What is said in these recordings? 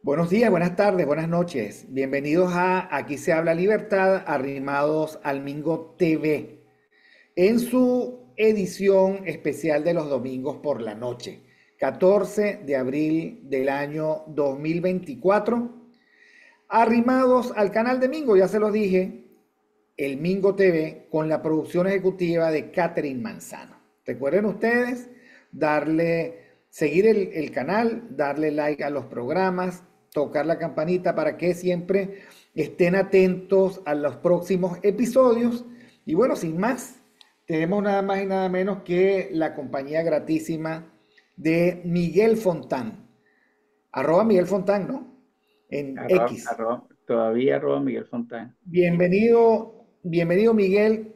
Buenos días, buenas tardes, buenas noches. Bienvenidos a Aquí se habla libertad, arrimados al Mingo TV, en su edición especial de los domingos por la noche, 14 de abril del año 2024. Arrimados al canal de Mingo, ya se los dije, el Mingo TV, con la producción ejecutiva de Catherine Manzano. Recuerden ustedes seguir el canal, darle like a los programas, tocar la campanita para que siempre estén atentos a los próximos episodios. Y bueno, sin más, tenemos nada más y nada menos que la compañía gratísima de Miguel Fontán. Arroba Miguel Fontán, ¿no? En X. Todavía arroba Miguel Fontán. Bienvenido, bienvenido Miguel.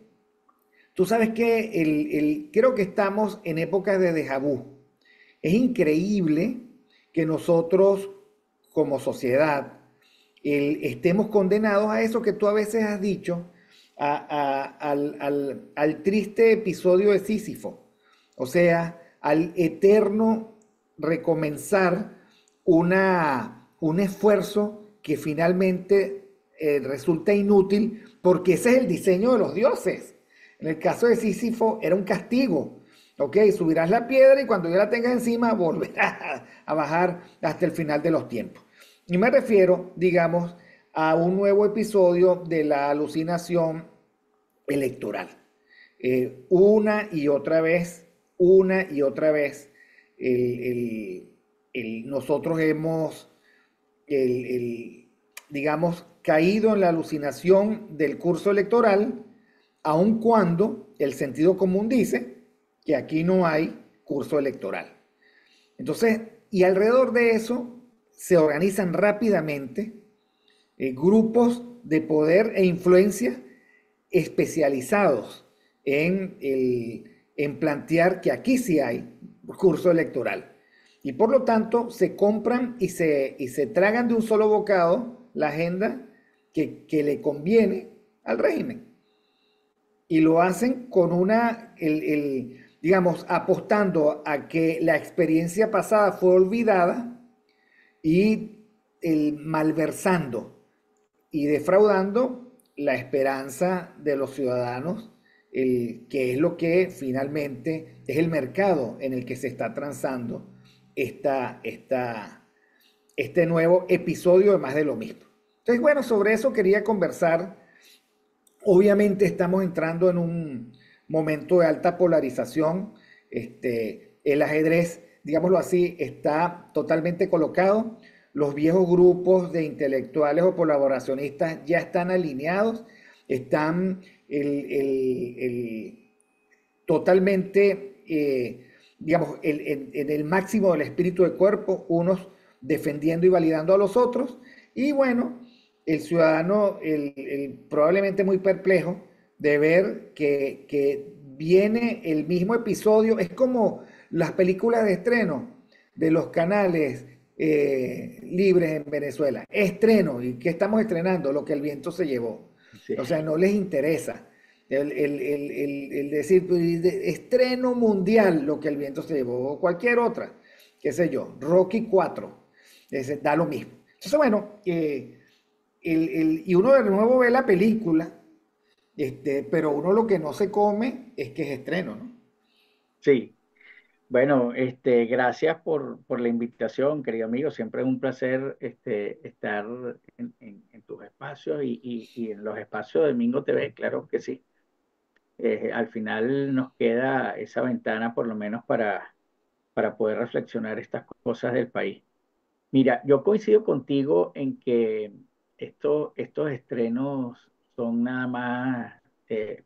Tú sabes que creo que estamos en épocas de déjà vu. Es increíble que nosotros como sociedad estemos condenados a eso que tú a veces has dicho, al triste episodio de Sísifo. O sea, al eterno recomenzar un esfuerzo que finalmente resulta inútil porque ese es el diseño de los dioses. En el caso de Sísifo era un castigo. Ok, subirás la piedra y cuando ya la tengas encima volverás a bajar hasta el final de los tiempos. Y me refiero, digamos, a un nuevo episodio de la alucinación electoral. Una y otra vez, el, el, nosotros hemos, el, el, digamos, caído en la alucinación del curso electoral, aun cuando el sentido común dice que aquí no hay curso electoral. Entonces, y alrededor de eso se organizan rápidamente grupos de poder e influencia especializados en plantear que aquí sí hay curso electoral. Y por lo tanto se compran y se tragan de un solo bocado la agenda que le conviene al régimen. Y lo hacen con digamos, apostando a que la experiencia pasada fue olvidada y malversando y defraudando la esperanza de los ciudadanos, que es lo que finalmente es el mercado en el que se está transando esta, esta, este nuevo episodio de Más de lo mismo. Entonces, bueno, sobre eso quería conversar. Obviamente estamos entrando en un momento de alta polarización. El ajedrez, digámoslo así, está totalmente colocado. Los viejos grupos de intelectuales o colaboracionistas ya están alineados, están totalmente, digamos, en el máximo del espíritu de cuerpo, unos defendiendo y validando a los otros. Y bueno, el ciudadano probablemente muy perplejo de ver que viene el mismo episodio. Es como las películas de estreno de los canales libres en Venezuela. Estreno, ¿y qué estamos estrenando? Lo que el viento se llevó. Sí. O sea, no les interesa el decir estreno mundial, lo que el viento se llevó, o cualquier otra, qué sé yo, Rocky 4, da lo mismo. Entonces, bueno, y uno de nuevo ve la película, pero uno lo que no se come es que es estreno, ¿no? Sí. Bueno, gracias por la invitación, querido amigo. Siempre es un placer estar en tus espacios y en los espacios de Mingo TV, claro que sí. Al final nos queda esa ventana por lo menos para poder reflexionar estas cosas del país. Mira, yo coincido contigo en que estos estrenos son nada más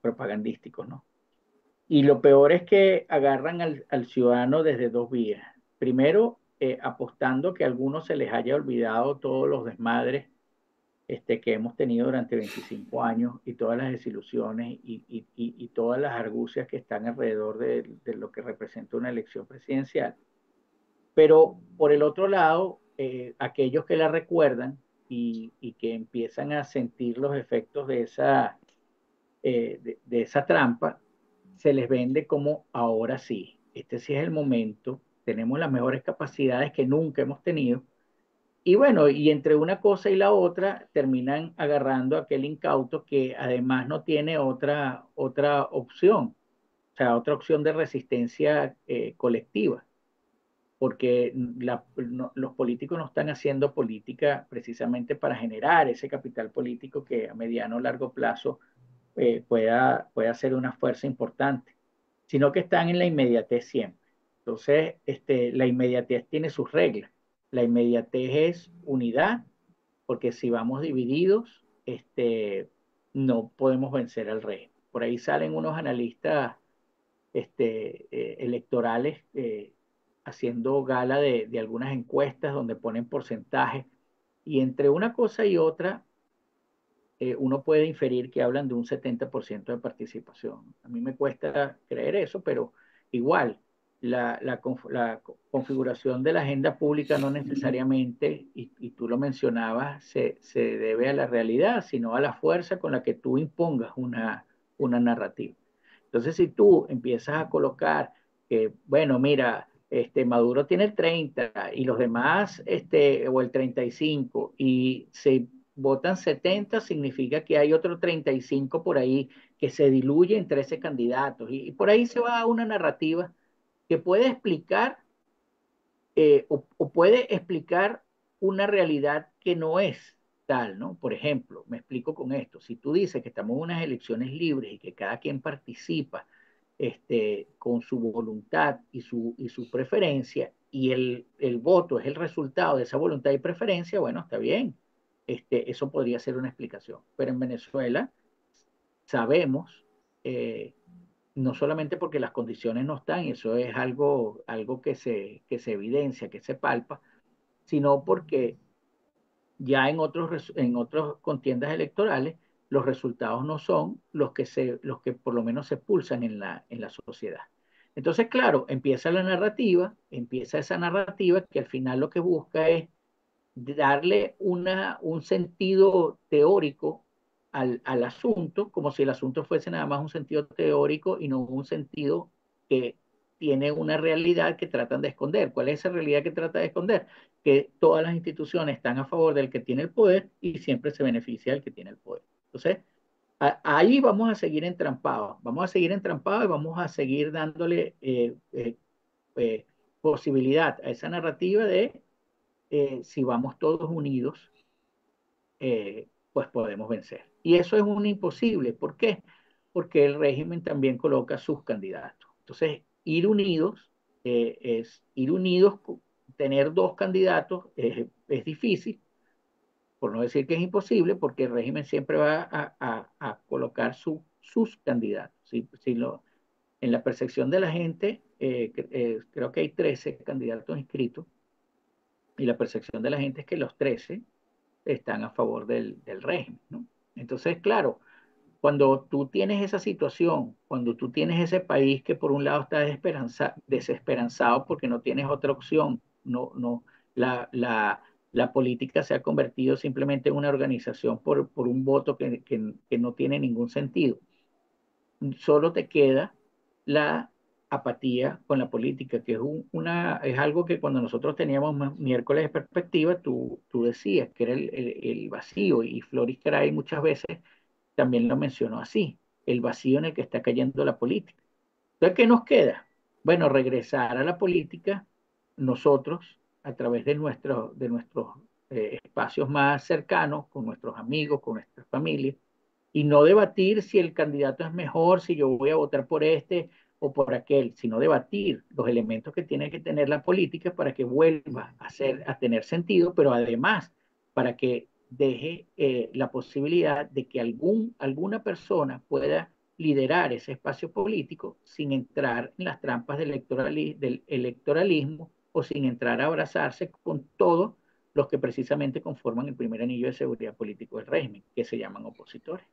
propagandísticos, ¿no? Y lo peor es que agarran al ciudadano desde dos vías. Primero, apostando que a algunos se les haya olvidado todos los desmadres que hemos tenido durante 25 años y todas las desilusiones y todas las argucias que están alrededor de lo que representa una elección presidencial. Pero por el otro lado, aquellos que la recuerdan y que empiezan a sentir los efectos de esa trampa, se les vende como ahora sí, este sí es el momento, tenemos las mejores capacidades que nunca hemos tenido Y bueno, y entre una cosa y la otra terminan agarrando a aquel incauto que además no tiene otra opción, o sea, otra opción de resistencia colectiva, porque los políticos no están haciendo política precisamente para generar ese capital político que a mediano o largo plazo pueda ser una fuerza importante, sino que están en la inmediatez siempre. Entonces, la inmediatez tiene sus reglas. La inmediatez es unidad, porque si vamos divididos, no podemos vencer al rey. Por ahí salen unos analistas electorales haciendo gala de algunas encuestas donde ponen porcentajes, y entre una cosa y otra uno puede inferir que hablan de un 70% de participación. A mí me cuesta creer eso, pero igual, la configuración de la agenda pública no necesariamente, y tú lo mencionabas, se debe a la realidad, sino a la fuerza con la que tú impongas una narrativa. Entonces, si tú empiezas a colocar que, bueno, mira, Maduro tiene el 30 y los demás, o el 35, y se votan 70, significa que hay otro 35 por ahí que se diluye en 13 candidatos. Y por ahí se va a una narrativa que puede explicar o puede explicar una realidad que no es tal, ¿no? Por ejemplo, me explico con esto. Si tú dices que estamos en unas elecciones libres y que cada quien participa con su voluntad y su preferencia, y el voto es el resultado de esa voluntad y preferencia, bueno, está bien. Eso podría ser una explicación. Pero en Venezuela sabemos, eh, no solamente porque las condiciones no están, y eso es algo que se evidencia, que se palpa, sino porque ya en otras contiendas electorales los resultados no son los que por lo menos se pulsan en la sociedad. Entonces, claro, empieza esa narrativa que al final lo que busca es darle un sentido teórico al asunto, como si el asunto fuese nada más un sentido teórico y no un sentido que tiene una realidad que tratan de esconder. ¿Cuál es esa realidad que trata de esconder? Que todas las instituciones están a favor del que tiene el poder y siempre se beneficia del que tiene el poder. Entonces, ahí vamos a seguir entrampados y vamos a seguir dándole eh, posibilidad a esa narrativa de si vamos todos unidos, pues podemos vencer. Y eso es un imposible. ¿Por qué? Porque el régimen también coloca sus candidatos. Entonces, ir unidos, tener dos candidatos es difícil, por no decir que es imposible, porque el régimen siempre va a colocar sus candidatos. En la percepción de la gente, creo que hay 13 candidatos inscritos, y la percepción de la gente es que los 13 están a favor del régimen, ¿no? Entonces, claro, cuando tú tienes esa situación, cuando tú tienes ese país que por un lado está desesperanzado porque no tienes otra opción, la política se ha convertido simplemente en una organización por un voto que no tiene ningún sentido. Solo te queda la apatía con la política, que es algo que cuando nosotros teníamos miércoles de perspectiva, tú decías que era el vacío, y Floris Caray muchas veces también lo mencionó así, el vacío en el que está cayendo la política. Entonces, ¿qué nos queda? Bueno, regresar a la política nosotros a través de nuestros espacios más cercanos, con nuestros amigos, con nuestras familias, y no debatir si el candidato es mejor, si yo voy a votar por este o por aquel, sino debatir los elementos que tiene que tener la política para que vuelva a tener sentido, pero además para que deje la posibilidad de que alguna persona pueda liderar ese espacio político sin entrar en las trampas del electoralismo, o sin entrar a abrazarse con todos los que precisamente conforman el primer anillo de seguridad político del régimen, que se llaman opositores.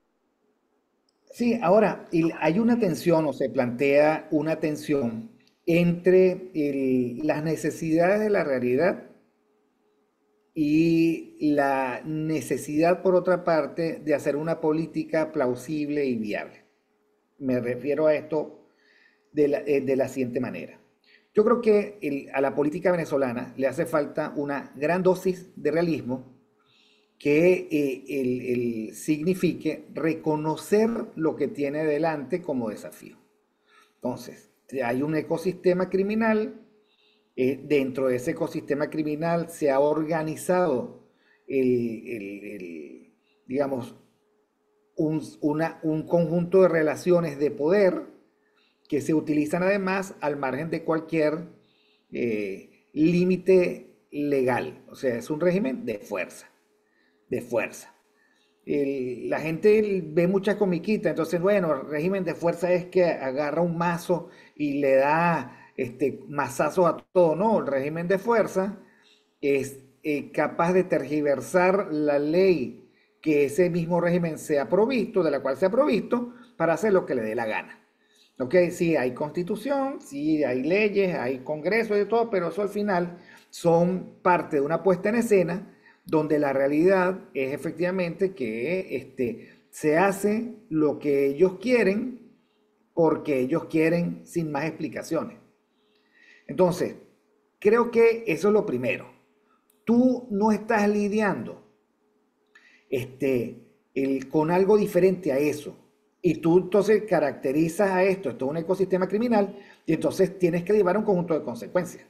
Sí, ahora hay una tensión o se plantea una tensión entre las necesidades de la realidad y la necesidad, por otra parte, de hacer una política plausible y viable. Me refiero a esto de la siguiente manera. Yo creo que a la política venezolana le hace falta una gran dosis de realismo que signifique reconocer lo que tiene delante como desafío. Entonces, hay un ecosistema criminal, dentro de ese ecosistema criminal se ha organizado, digamos, un conjunto de relaciones de poder que se utilizan además al margen de cualquier límite legal. O sea, es un régimen de fuerza, de fuerza. La gente ve muchas comiquitas, entonces, bueno, el régimen de fuerza es que agarra un mazo y le da mazazos a todo. No, el régimen de fuerza es capaz de tergiversar la ley que ese mismo régimen se ha provisto, de la cual se ha provisto, para hacer lo que le dé la gana. Ok, sí, hay constitución, sí, hay leyes, hay congreso y de todo, pero eso al final son parte de una puesta en escena donde la realidad es efectivamente que se hace lo que ellos quieren porque ellos quieren sin más explicaciones. Entonces, creo que eso es lo primero. Tú no estás lidiando con algo diferente a eso. Y tú entonces caracterizas a esto es un ecosistema criminal, y entonces tienes que llevar un conjunto de consecuencias.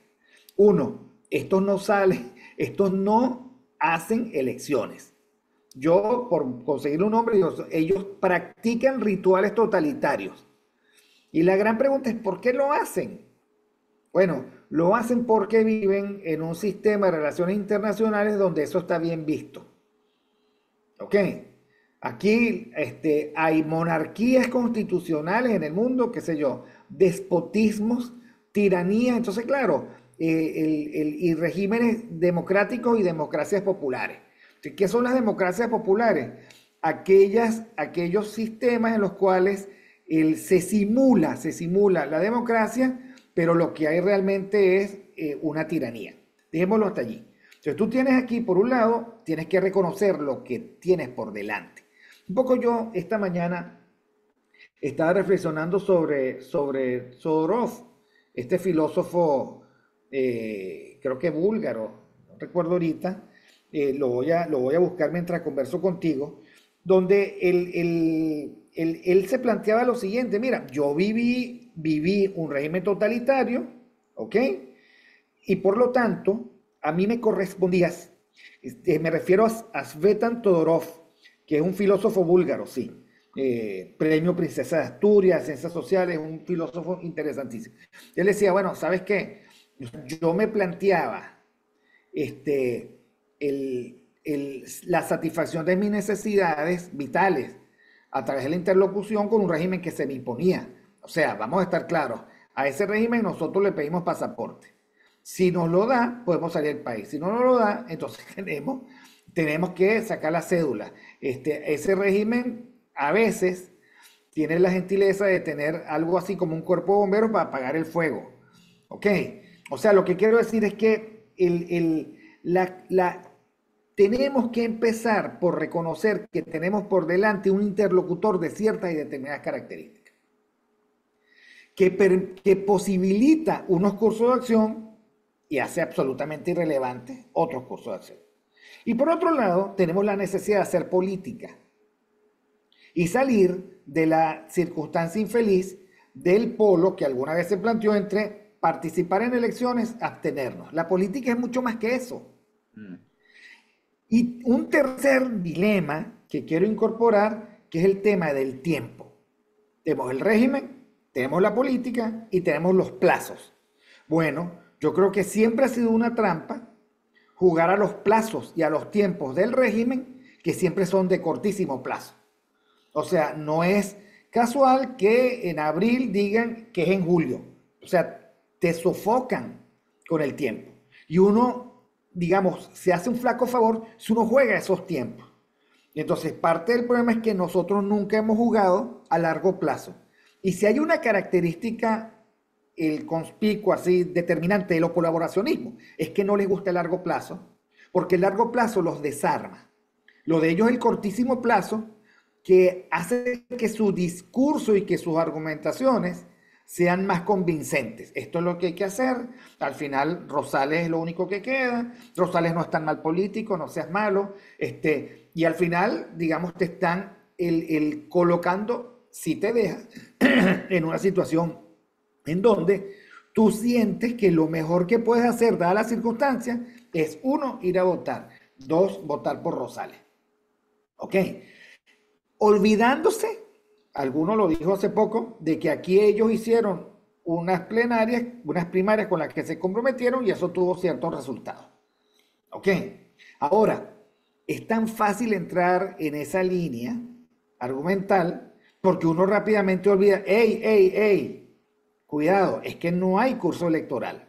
Uno, estos no salen, estos no hacen elecciones. Yo, por conseguir un nombre, ellos practican rituales totalitarios. Y la gran pregunta es, ¿por qué lo hacen? Bueno, lo hacen porque viven en un sistema de relaciones internacionales donde eso está bien visto. ¿Ok? Aquí hay monarquías constitucionales en el mundo, qué sé yo, despotismos, tiranías. Entonces, claro, y regímenes democráticos y democracias populares. ¿Qué son las democracias populares? Aquellos sistemas en los cuales se simula la democracia, pero lo que hay realmente es una tiranía. Dejémoslo hasta allí. Entonces tú tienes aquí, por un lado, tienes que reconocer lo que tienes por delante. Un poco yo esta mañana estaba reflexionando sobre Sodorov, este filósofo, creo que búlgaro, no recuerdo ahorita, lo voy a buscar mientras converso contigo, donde él se planteaba lo siguiente: mira, yo viví un régimen totalitario, ¿ok? Y por lo tanto, a mí me correspondía, me refiero a Svetan Todorov, que es un filósofo búlgaro, sí, premio Princesa de Asturias, Ciencias Sociales, un filósofo interesantísimo. Él decía, bueno, ¿sabes qué? Yo me planteaba la satisfacción de mis necesidades vitales a través de la interlocución con un régimen que se me imponía. O sea, vamos a estar claros, a ese régimen nosotros le pedimos pasaporte. Si nos lo da, podemos salir del país. Si no nos lo da, entonces tenemos que sacar la cédula. Ese régimen a veces tiene la gentileza de tener algo así como un cuerpo de bomberos para apagar el fuego. ¿Ok? O sea, lo que quiero decir es que tenemos que empezar por reconocer que tenemos por delante un interlocutor de ciertas y determinadas características, que posibilita unos cursos de acción y hace absolutamente irrelevante otros cursos de acción. Y por otro lado, tenemos la necesidad de hacer política y salir de la circunstancia infeliz del polo que alguna vez se planteó entre participar en elecciones, abstenernos. La política es mucho más que eso. Y un tercer dilema que quiero incorporar, que es el tema del tiempo. Tenemos el régimen, tenemos la política y tenemos los plazos. Bueno, yo creo que siempre ha sido una trampa jugar a los plazos y a los tiempos del régimen, que siempre son de cortísimo plazo. O sea, no es casual que en abril digan que es en julio. O sea, te sofocan con el tiempo. Y uno, digamos, se hace un flaco favor si uno juega esos tiempos. Y entonces, parte del problema es que nosotros nunca hemos jugado a largo plazo. Y si hay una característica conspicua, así, determinante de los colaboracionismos, es que no les gusta el largo plazo, porque el largo plazo los desarma. Lo de ellos es el cortísimo plazo, que hace que su discurso y que sus argumentaciones sean más convincentes. Esto es lo que hay que hacer. Al final, Rosales es lo único que queda. Rosales no es tan mal político, no seas malo. Y al final, digamos, te están el colocando, si te dejas, en una situación en donde tú sientes que lo mejor que puedes hacer, dadas las circunstancias, es uno, ir a votar. Dos, votar por Rosales. ¿Ok? Olvidándose, alguno lo dijo hace poco, de que aquí ellos hicieron unas plenarias, unas primarias con las que se comprometieron y eso tuvo ciertos resultados. ¿Ok? Ahora, es tan fácil entrar en esa línea argumental porque uno rápidamente olvida, hey, hey, hey, cuidado, es que no hay curso electoral.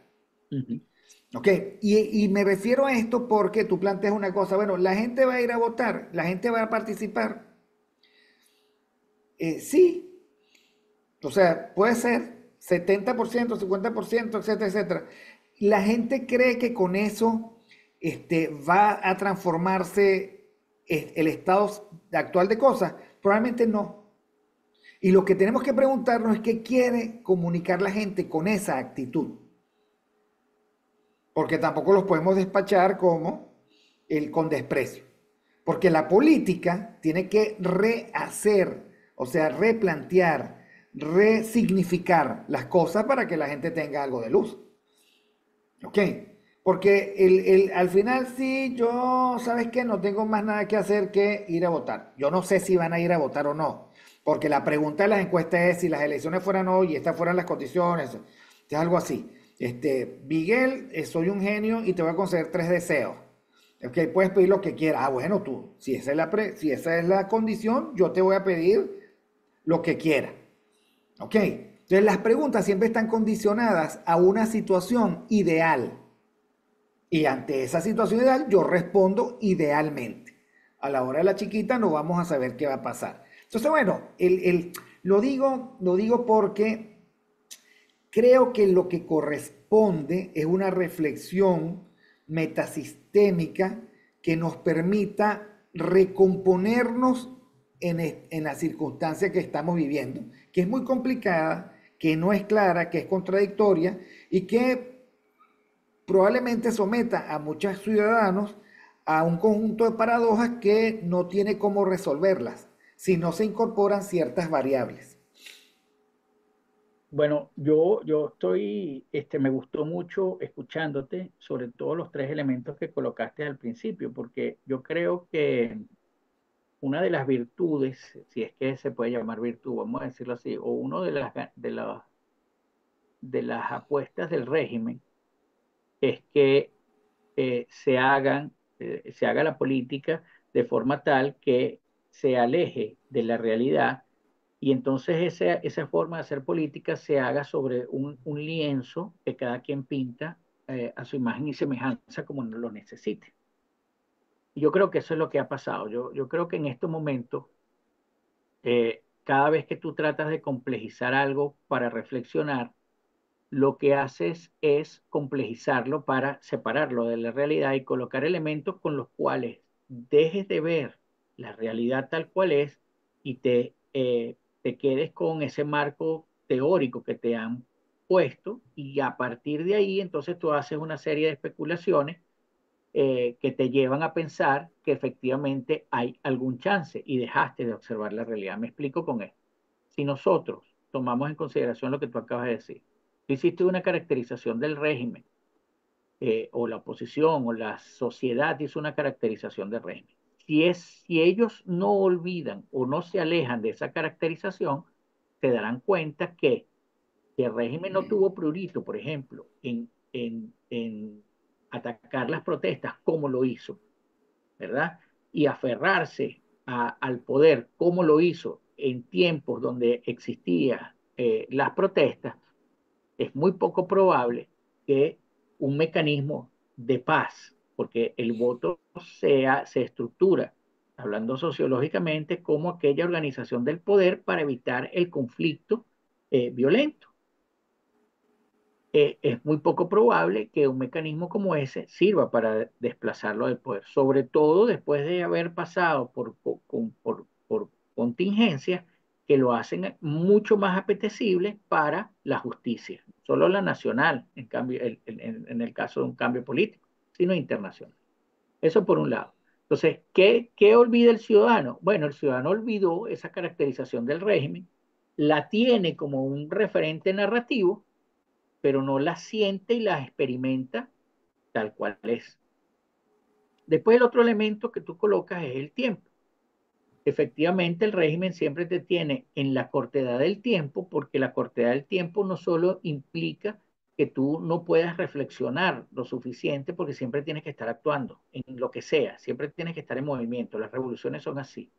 Ujú. ¿Ok? Y me refiero a esto porque tú planteas una cosa, bueno, la gente va a ir a votar, la gente va a participar. Sí, o sea, puede ser 70%, 50%, etcétera, etcétera. La gente cree que con eso va a transformarse el estado actual de cosas. Probablemente no. Y lo que tenemos que preguntarnos es qué quiere comunicar la gente con esa actitud. Porque tampoco los podemos despachar como con desprecio. Porque la política tiene que rehacer, o sea, replantear, resignificar las cosas para que la gente tenga algo de luz. ¿Ok? Porque al final sí, yo, ¿sabes qué? No tengo más nada que hacer que ir a votar. Yo no sé si van a ir a votar o no. Porque la pregunta de las encuestas es si las elecciones fueran hoy y estas fueran las condiciones. Es algo así. Miguel, soy un genio y te voy a conceder tres deseos. Ok, puedes pedir lo que quieras. Ah, bueno, tú, si esa es la condición, yo te voy a pedir lo que quieras. Ok, entonces las preguntas siempre están condicionadas a una situación ideal. Y ante esa situación ideal, yo respondo idealmente. A la hora de la chiquita no vamos a saber qué va a pasar. Entonces, bueno, lo digo porque creo que lo que corresponde es una reflexión metasistémica que nos permita recomponernos en la circunstancia que estamos viviendo, que es muy complicada, que no es clara, que es contradictoria y que probablemente someta a muchos ciudadanos a un conjunto de paradojas que no tiene cómo resolverlas si no se incorporan ciertas variables. Bueno, yo estoy, me gustó mucho escuchándote sobre todos los tres elementos que colocaste al principio, porque yo creo que una de las virtudes, si es que se puede llamar virtud, vamos a decirlo así, o uno de las apuestas del régimen es que se haga la política de forma tal que se aleje de la realidad y entonces esa forma de hacer política se haga sobre un lienzo que cada quien pinta a su imagen y semejanza como lo necesite. Y yo creo que eso es lo que ha pasado. Yo creo que en estos momentos, cada vez que tú tratas de complejizar algo para reflexionar, lo que haces es complejizarlo para separarlo de la realidad y colocar elementos con los cuales dejes de ver la realidad tal cual es y te quedes con ese marco teórico que te han puesto y a partir de ahí entonces tú haces una serie de especulaciones que te llevan a pensar que efectivamente hay algún chance y dejaste de observar la realidad. Me explico con esto. Si nosotros tomamos en consideración lo que tú acabas de decir, tú hiciste una caracterización del régimen, o la oposición, o la sociedad hizo una caracterización del régimen. Si ellos no olvidan o no se alejan de esa caracterización, se darán cuenta que el régimen no tuvo prurito, por ejemplo, en atacar las protestas como lo hizo, ¿verdad? Y aferrarse al poder como lo hizo en tiempos donde existían las protestas, es muy poco probable que un mecanismo de paz, porque el voto se estructura, hablando sociológicamente, como aquella organización del poder para evitar el conflicto violento. Es muy poco probable que un mecanismo como ese sirva para desplazarlo del poder, sobre todo después de haber pasado por contingencias que lo hacen mucho más apetecible para la justicia, no solo la nacional, en cambio, en el caso de un cambio político, sino internacional. Eso por un lado. Entonces, ¿qué olvida el ciudadano? Bueno, el ciudadano olvidó esa caracterización del régimen, la tiene como un referente narrativo, pero no la siente y la experimenta tal cual es. Después el otro elemento que tú colocas es el tiempo. Efectivamente, el régimen siempre te tiene en la cortedad del tiempo, porque la cortedad del tiempo no solo implica que tú no puedas reflexionar lo suficiente, porque siempre tienes que estar actuando en lo que sea, siempre tienes que estar en movimiento, las revoluciones son así,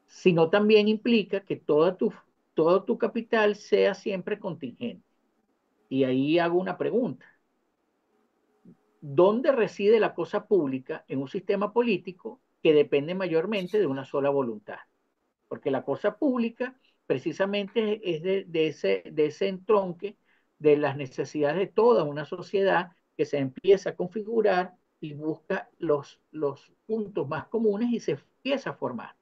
sino también implica que todo tu capital sea siempre contingente. Y ahí hago una pregunta. ¿Dónde reside la cosa pública en un sistema político que depende mayormente de una sola voluntad? Porque la cosa pública precisamente es de ese entronque de las necesidades de toda una sociedad que se empieza a configurar y busca los puntos más comunes y se empieza a formar.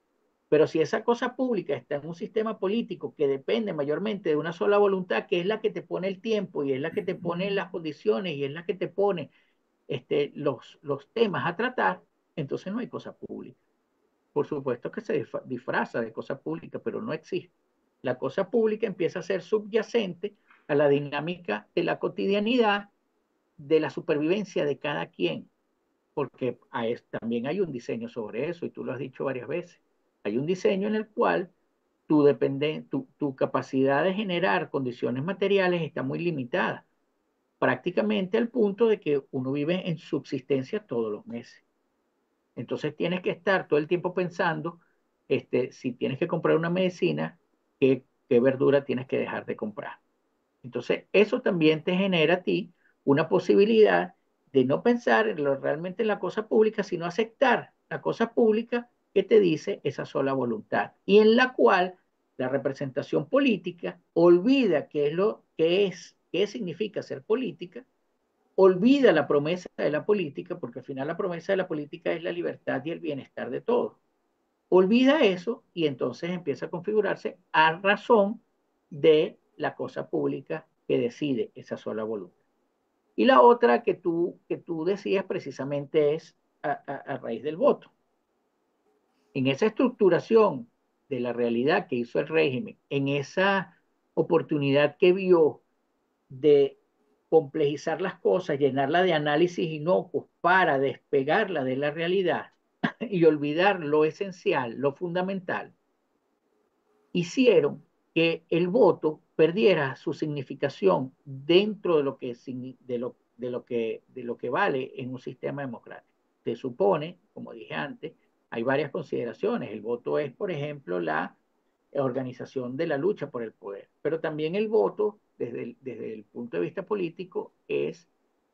Pero si esa cosa pública está en un sistema político que depende mayormente de una sola voluntad, que es la que te pone el tiempo y es la que te pone las condiciones y es la que te pone los temas a tratar, entonces no hay cosa pública. Por supuesto que se disfraza de cosa pública, pero no existe. La cosa pública empieza a ser subyacente a la dinámica de la cotidianidad, de la supervivencia de cada quien, porque también hay un diseño sobre eso, y tú lo has dicho varias veces. Hay un diseño en el cual tu capacidad de generar condiciones materiales está muy limitada, prácticamente al punto de que uno vive en subsistencia todos los meses. Entonces tienes que estar todo el tiempo pensando, si tienes que comprar una medicina, qué verdura tienes que dejar de comprar. Entonces eso también te genera a ti una posibilidad de no pensar realmente en la cosa pública, sino aceptar la cosa pública que te dice esa sola voluntad y en la cual la representación política olvida qué significa ser política, olvida la promesa de la política, porque al final la promesa de la política es la libertad y el bienestar de todos. Olvida eso y entonces empieza a configurarse a razón de la cosa pública que decide esa sola voluntad. Y la otra que tú decías precisamente es a raíz del voto. En esa estructuración de la realidad que hizo el régimen, en esa oportunidad que vio de complejizar las cosas, llenarla de análisis inocuos para despegarla de la realidad y olvidar lo esencial, lo fundamental, hicieron que el voto perdiera su significación dentro de lo que vale en un sistema democrático. Se supone, como dije antes, hay varias consideraciones. El voto es, por ejemplo, la organización de la lucha por el poder, pero también el voto, desde el punto de vista político, es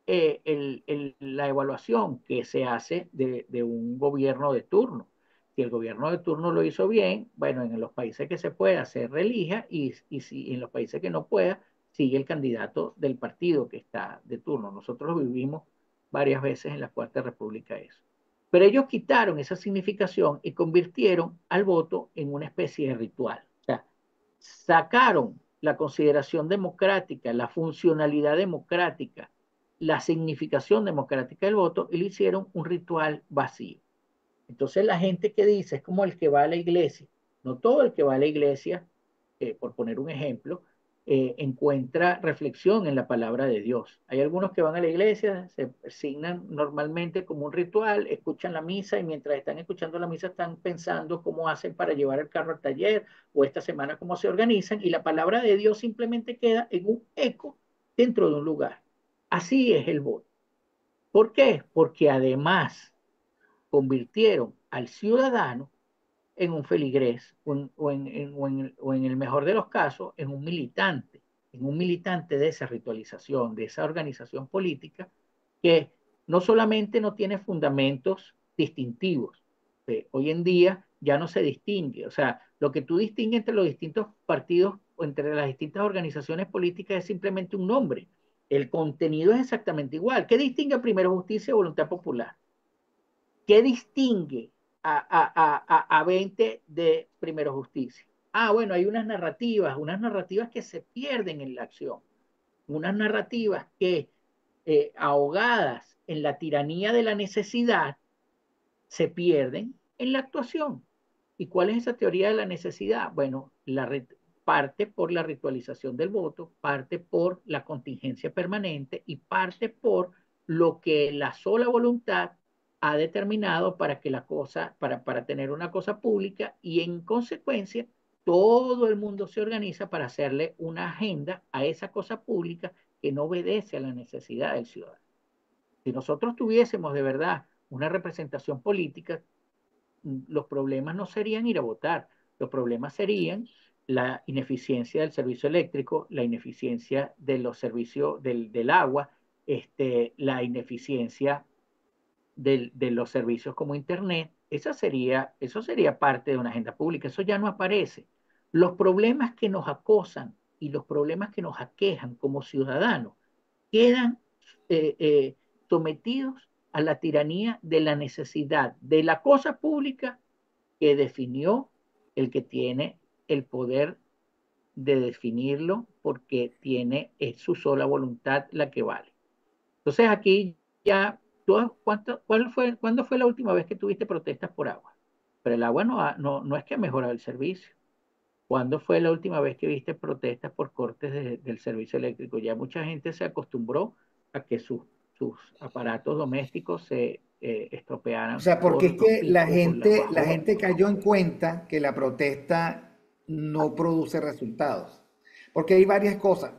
la evaluación que se hace de un gobierno de turno. Si el gobierno de turno lo hizo bien, bueno, en los países que se pueda se reelija y si en los países que no pueda, sigue el candidato del partido que está de turno. Nosotros vivimos varias veces en la Cuarta República eso. Pero ellos quitaron esa significación y convirtieron al voto en una especie de ritual. O sea, sacaron la consideración democrática, la funcionalidad democrática, la significación democrática del voto y lo hicieron un ritual vacío. Entonces la gente que dice es como el que va a la iglesia. No todo el que va a la iglesia, por poner un ejemplo, encuentra reflexión en la palabra de Dios. Hay algunos que van a la iglesia, se asignan normalmente como un ritual, escuchan la misa y mientras están escuchando la misa están pensando cómo hacen para llevar el carro al taller o esta semana cómo se organizan y la palabra de Dios simplemente queda en un eco dentro de un lugar. Así es el voto. ¿Por qué? Porque además convirtieron al ciudadano en un feligrés o en el mejor de los casos en un militante de esa ritualización, de esa organización política que no solamente no tiene fundamentos distintivos, hoy en día ya no se distingue, o sea, lo que tú distingues entre los distintos partidos o entre las distintas organizaciones políticas es simplemente un nombre. El contenido es exactamente igual. ¿Qué distingue primero justicia y voluntad popular? ¿Qué distingue a 20 de Primero Justicia? Bueno, hay unas narrativas que se pierden en la acción, unas narrativas que ahogadas en la tiranía de la necesidad se pierden en la actuación. ¿Y cuál es esa teoría de la necesidad? Bueno, parte por la ritualización del voto, parte por la contingencia permanente y parte por lo que la sola voluntad ha determinado para que la cosa, para tener una cosa pública y en consecuencia todo el mundo se organiza para hacerle una agenda a esa cosa pública que no obedece a la necesidad del ciudadano. Si nosotros tuviésemos de verdad una representación política, los problemas no serían ir a votar, los problemas serían la ineficiencia del servicio eléctrico, la ineficiencia de los servicios del agua, la ineficiencia de los servicios como Internet. Eso sería parte de una agenda pública, eso ya no aparece. Los problemas que nos acosan y los problemas que nos aquejan como ciudadanos quedan eh, eh, sometidos a la tiranía de la necesidad de la cosa pública que definió el que tiene el poder de definirlo porque es su sola voluntad la que vale. Entonces aquí ya, ¿cuándo fue la última vez que tuviste protestas por agua? Pero el agua no es que ha mejorado el servicio. ¿Cuándo fue la última vez que viste protestas por cortes del servicio eléctrico? Ya mucha gente se acostumbró a que sus aparatos domésticos se O estropearan sea, porque por es los que picos, por las la bajoras. gente cayó en cuenta que la protesta no produce resultados. Porque hay varias cosas.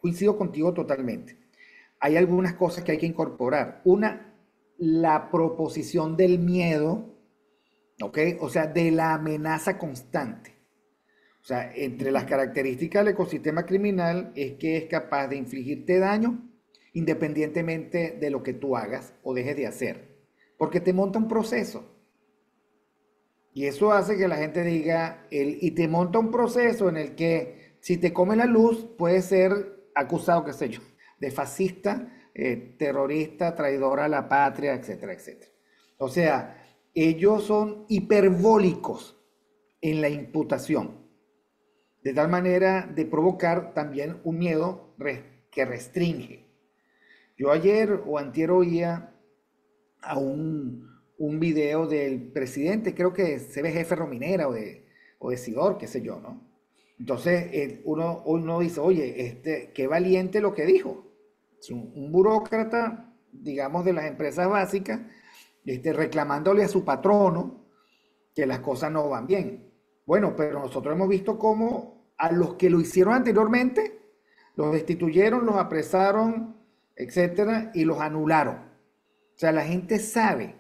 Coincido contigo totalmente. Hay algunas cosas que hay que incorporar. Una, la proposición del miedo, ¿ok? O sea, de la amenaza constante. O sea, entre las características del ecosistema criminal es que es capaz de infligirte daño independientemente de lo que tú hagas o dejes de hacer. Porque te monta un proceso. Y eso hace que la gente diga, y te monta un proceso en el que si te come la luz, puedes ser acusado, qué sé yo, de fascista, terrorista, traidor a la patria, etcétera, etcétera. O sea, ellos son hiperbólicos en la imputación, de tal manera de provocar también un miedo que restringe. Yo ayer o antier oía a un video del presidente, creo que se ve jefe Rominera o de Sidor, qué sé yo, ¿no? Entonces uno dice, oye, qué valiente lo que dijo. Es un burócrata, digamos, de las empresas básicas, reclamándole a su patrono que las cosas no van bien. Bueno, pero nosotros hemos visto cómo a los que lo hicieron anteriormente, los destituyeron, los apresaron, etcétera, y los anularon. O sea, la gente sabe,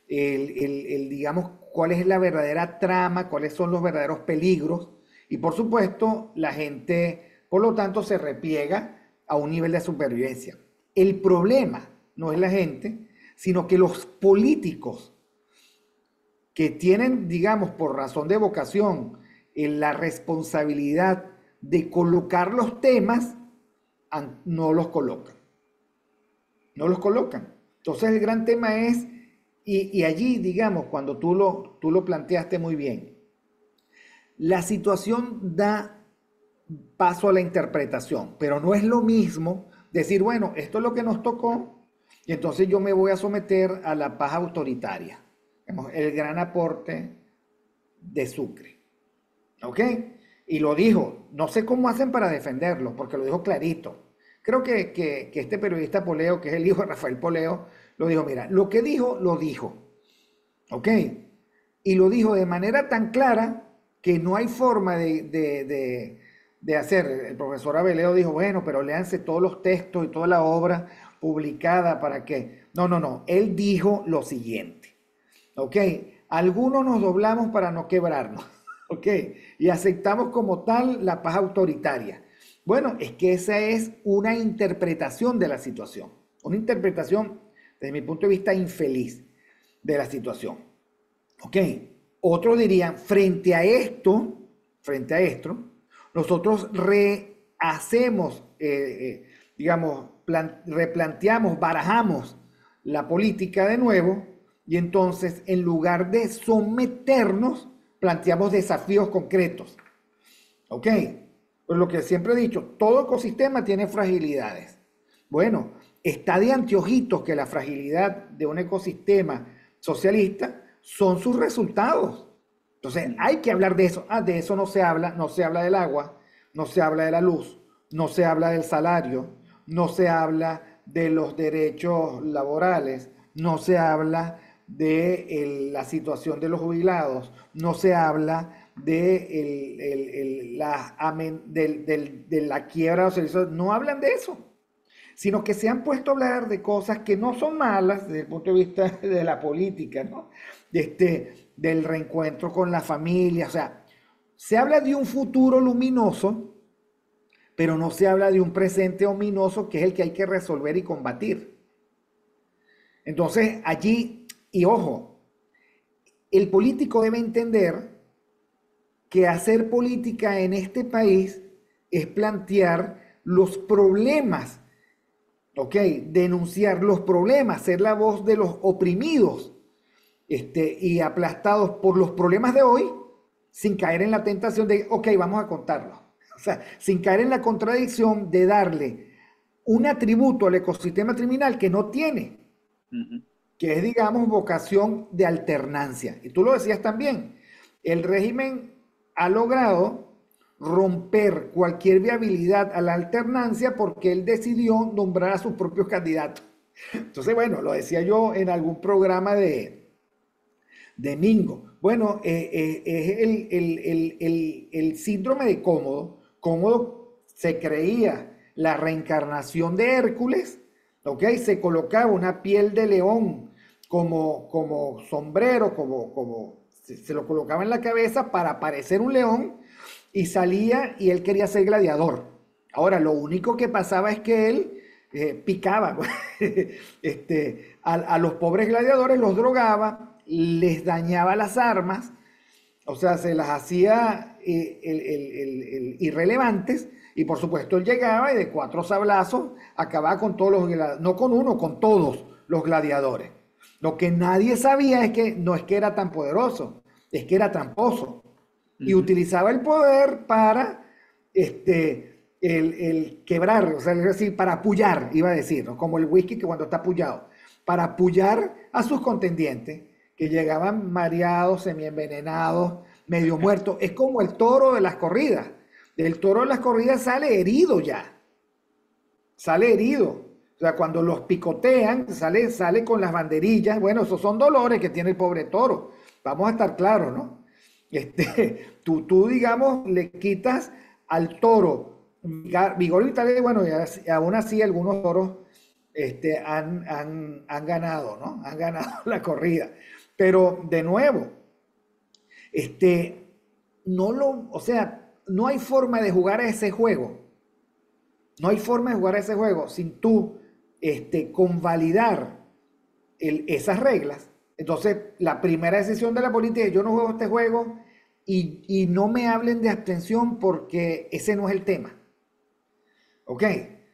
digamos, cuál es la verdadera trama, cuáles son los verdaderos peligros, y por supuesto, la gente, por lo tanto, se repliega a un nivel de supervivencia. El problema no es la gente, sino que los políticos que tienen, digamos, por razón de vocación, la responsabilidad de colocar los temas, no los colocan. No los colocan. Entonces el gran tema es, y allí, digamos, cuando tú lo planteaste muy bien, la situación da paso a la interpretación, pero no es lo mismo decir, bueno, esto es lo que nos tocó, y entonces yo me voy a someter a la paz autoritaria. El gran aporte de Sucre. ¿Ok? Y lo dijo, no sé cómo hacen para defenderlo, porque lo dijo clarito. Creo que este periodista Poleo, que es el hijo de Rafael Poleo, lo dijo, mira, lo que dijo, lo dijo. ¿Ok? Y lo dijo de manera tan clara que no hay forma de hacer. El profesor Abeleo dijo, bueno, pero léanse todos los textos y toda la obra publicada para que... No. Él dijo lo siguiente. ¿Ok? Algunos nos doblamos para no quebrarnos. ¿Ok? Y aceptamos como tal la paz autoritaria. Bueno, es que esa es una interpretación de la situación. Una interpretación, desde mi punto de vista, infeliz de la situación. ¿Ok? Otros dirían, frente a esto, nosotros rehacemos, digamos, replanteamos, barajamos la política de nuevo y entonces en lugar de someternos, planteamos desafíos concretos. ¿Ok? Pues lo que siempre he dicho, todo ecosistema tiene fragilidades. Bueno, está de anteojitos que la fragilidad de un ecosistema socialista son sus resultados. Entonces, Ujú. hay que hablar de eso. Ah, de eso no se habla. No se habla del agua, no se habla de la luz, no se habla del salario, no se habla de los derechos laborales, no se habla de la situación de los jubilados, no se habla de, de la quiebra de los servicios, no hablan de eso, sino que se han puesto a hablar de cosas que no son malas desde el punto de vista de la política, ¿no? Del reencuentro con la familia, o sea, se habla de un futuro luminoso, pero no se habla de un presente ominoso que es el que hay que resolver y combatir. Entonces, allí, y ojo, el político debe entender que hacer política en este país es plantear los problemas, ¿ok? Denunciar los problemas, ser la voz de los oprimidos, y aplastados por los problemas de hoy, sin caer en la tentación de, ok, vamos a contarlo. O sea, sin caer en la contradicción de darle un atributo al ecosistema criminal que no tiene, Ujú. que es, digamos, vocación de alternancia. Y tú lo decías también, el régimen ha logrado romper cualquier viabilidad a la alternancia porque él decidió nombrar a sus propios candidatos. Entonces, bueno, lo decía yo en algún programa de Mingo. Bueno, es el síndrome de Cómodo. Cómodo se creía la reencarnación de Hércules, ¿ok? Se colocaba una piel de león como sombrero, se lo colocaba en la cabeza para parecer un león y salía y él quería ser gladiador. Ahora, lo único que pasaba es que él picaba a los pobres gladiadores, los drogaba, les dañaba las armas, o sea, se las hacía irrelevantes y por supuesto él llegaba y de cuatro sablazos acababa con todos los gladiadores, no con uno, con todos los gladiadores. Lo que nadie sabía es que no es que era tan poderoso, es que era tramposo y Ujú. utilizaba el poder para quebrar, o sea, es decir, para apoyar, iba a decir, ¿no? Como el whisky que cuando está apoyado, para apoyar a sus contendientes que llegaban mareados, semienvenenados, medio muertos. Es como el toro de las corridas. El toro de las corridas sale herido ya, sale herido. O sea, cuando los picotean, sale con las banderillas. Bueno, esos son dolores que tiene el pobre toro. Vamos a estar claros, ¿no? Tú, digamos, le quitas al toro vigor vital, y bueno, y aún así algunos toros han ganado, ¿no? Han ganado la corrida. Pero de nuevo, este, o sea, no hay forma de jugar a ese juego. No hay forma de jugar a ese juego sin tú convalidar esas reglas. Entonces, la primera decisión de la política es: yo no juego este juego y no me hablen de abstención porque ese no es el tema. ¿Ok?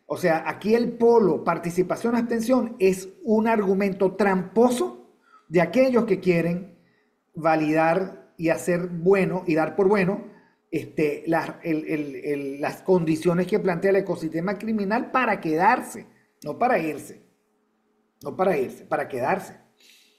O sea, aquí el polo participación-abstención es un argumento tramposo de aquellos que quieren validar y hacer bueno y dar por bueno las condiciones que plantea el ecosistema criminal para quedarse, no para irse, no para irse, para quedarse.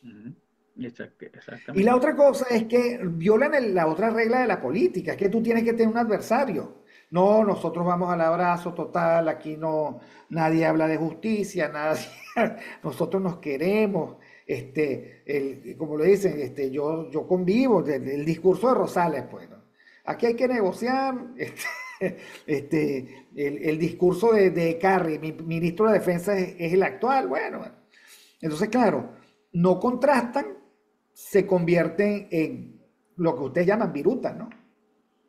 Ujú. Y la Exactamente. otra cosa es que violan la otra regla de la política, es que tú tienes que tener un adversario. No, nosotros vamos al abrazo total, aquí no, nadie habla de justicia, nadie, nosotros nos queremos, como le dicen, yo convivo, el discurso de Rosales, pues, ¿no? Aquí hay que negociar, el discurso de Carri, mi ministro de Defensa es el actual, bueno. Entonces, claro, no contrastan, se convierten en lo que ustedes llaman virutas, ¿no?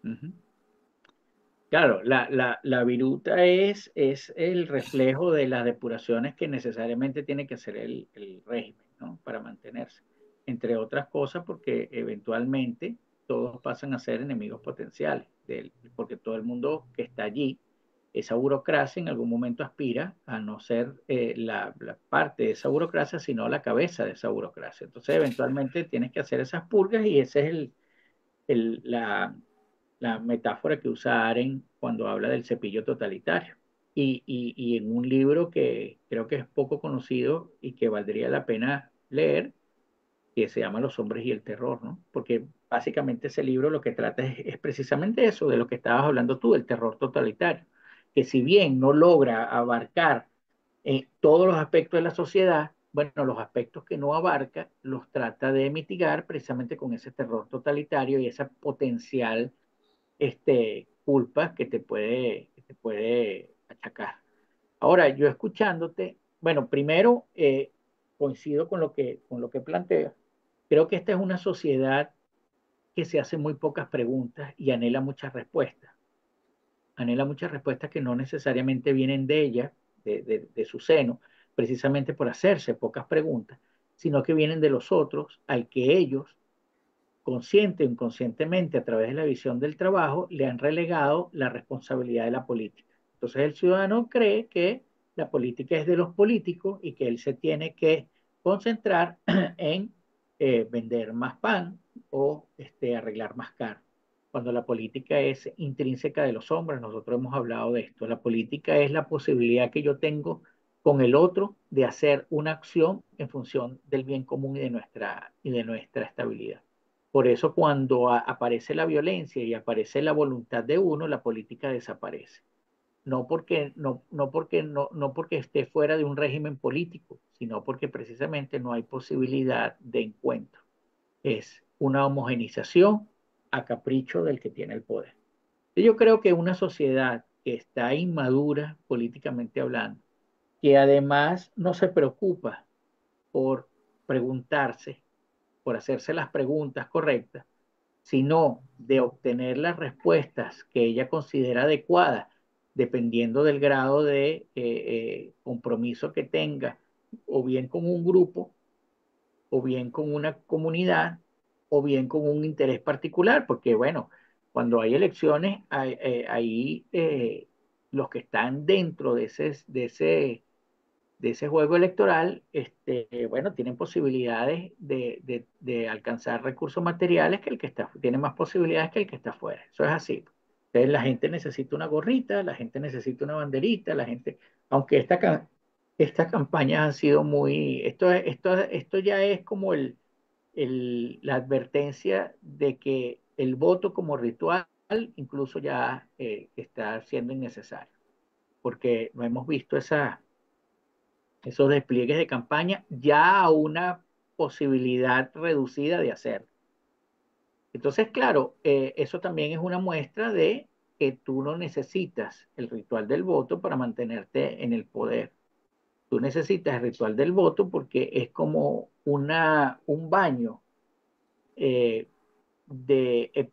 Ujú. Claro, la viruta es el reflejo de las depuraciones que necesariamente tiene que hacer el régimen, ¿no? Para mantenerse. Entre otras cosas, porque eventualmente todos pasan a ser enemigos potenciales de él, porque todo el mundo que está allí, esa burocracia en algún momento aspira a no ser la parte de esa burocracia, sino la cabeza de esa burocracia. Entonces, eventualmente tienes que hacer esas purgas y ese es el, la metáfora que usa Aren cuando habla del cepillo totalitario. Y en un libro que creo que es poco conocido y que valdría la pena leer, que se llama Los hombres y el terror, ¿no? Porque básicamente ese libro lo que trata es precisamente eso, de lo que estabas hablando tú, del terror totalitario, que si bien no logra abarcar todos los aspectos de la sociedad, bueno, los aspectos que no abarca los trata de mitigar precisamente con ese terror totalitario y esa potencial culpa que te puede achacar. Ahora, yo escuchándote, bueno, primero coincido con lo que planteas. Creo que esta es una sociedad que se hace muy pocas preguntas y anhela muchas respuestas que no necesariamente vienen de ella, de su seno, precisamente por hacerse pocas preguntas, sino que vienen de los otros, al que ellos, consciente o inconscientemente, a través de la visión del trabajo, le han relegado la responsabilidad de la política. Entonces el ciudadano cree que la política es de los políticos y que él se tiene que concentrar en vender más pan o arreglar más carro. Cuando la política es intrínseca de los hombres, nosotros hemos hablado de esto, la política es la posibilidad que yo tengo con el otro de hacer una acción en función del bien común y de nuestra estabilidad. Por eso cuando aparece la violencia y aparece la voluntad de uno, la política desaparece. No porque esté fuera de un régimen político, sino porque precisamente no hay posibilidad de encuentro. Es una homogenización a capricho del que tiene el poder. Yo creo que una sociedad que está inmadura políticamente hablando, que además no se preocupa por preguntarse, por hacerse las preguntas correctas, sino de obtener las respuestas que ella considera adecuadas, dependiendo del grado de compromiso que tenga, o bien con un grupo, o bien con una comunidad, o bien con un interés particular, porque bueno, cuando hay elecciones, ahí los que están dentro de ese juego electoral, bueno, tienen posibilidades de alcanzar recursos materiales que el que está, tiene más posibilidades que el que está afuera. Eso es así. Entonces la gente necesita una gorrita, la gente necesita una banderita, la gente, aunque estas campañas han sido muy, esto ya es como la advertencia de que el voto como ritual incluso ya está siendo innecesario, porque no hemos visto esos despliegues de campaña ya a una posibilidad reducida de hacer. Entonces, claro, eso también es una muestra de que tú no necesitas el ritual del voto para mantenerte en el poder. Tú necesitas el ritual del voto porque es como un baño eh,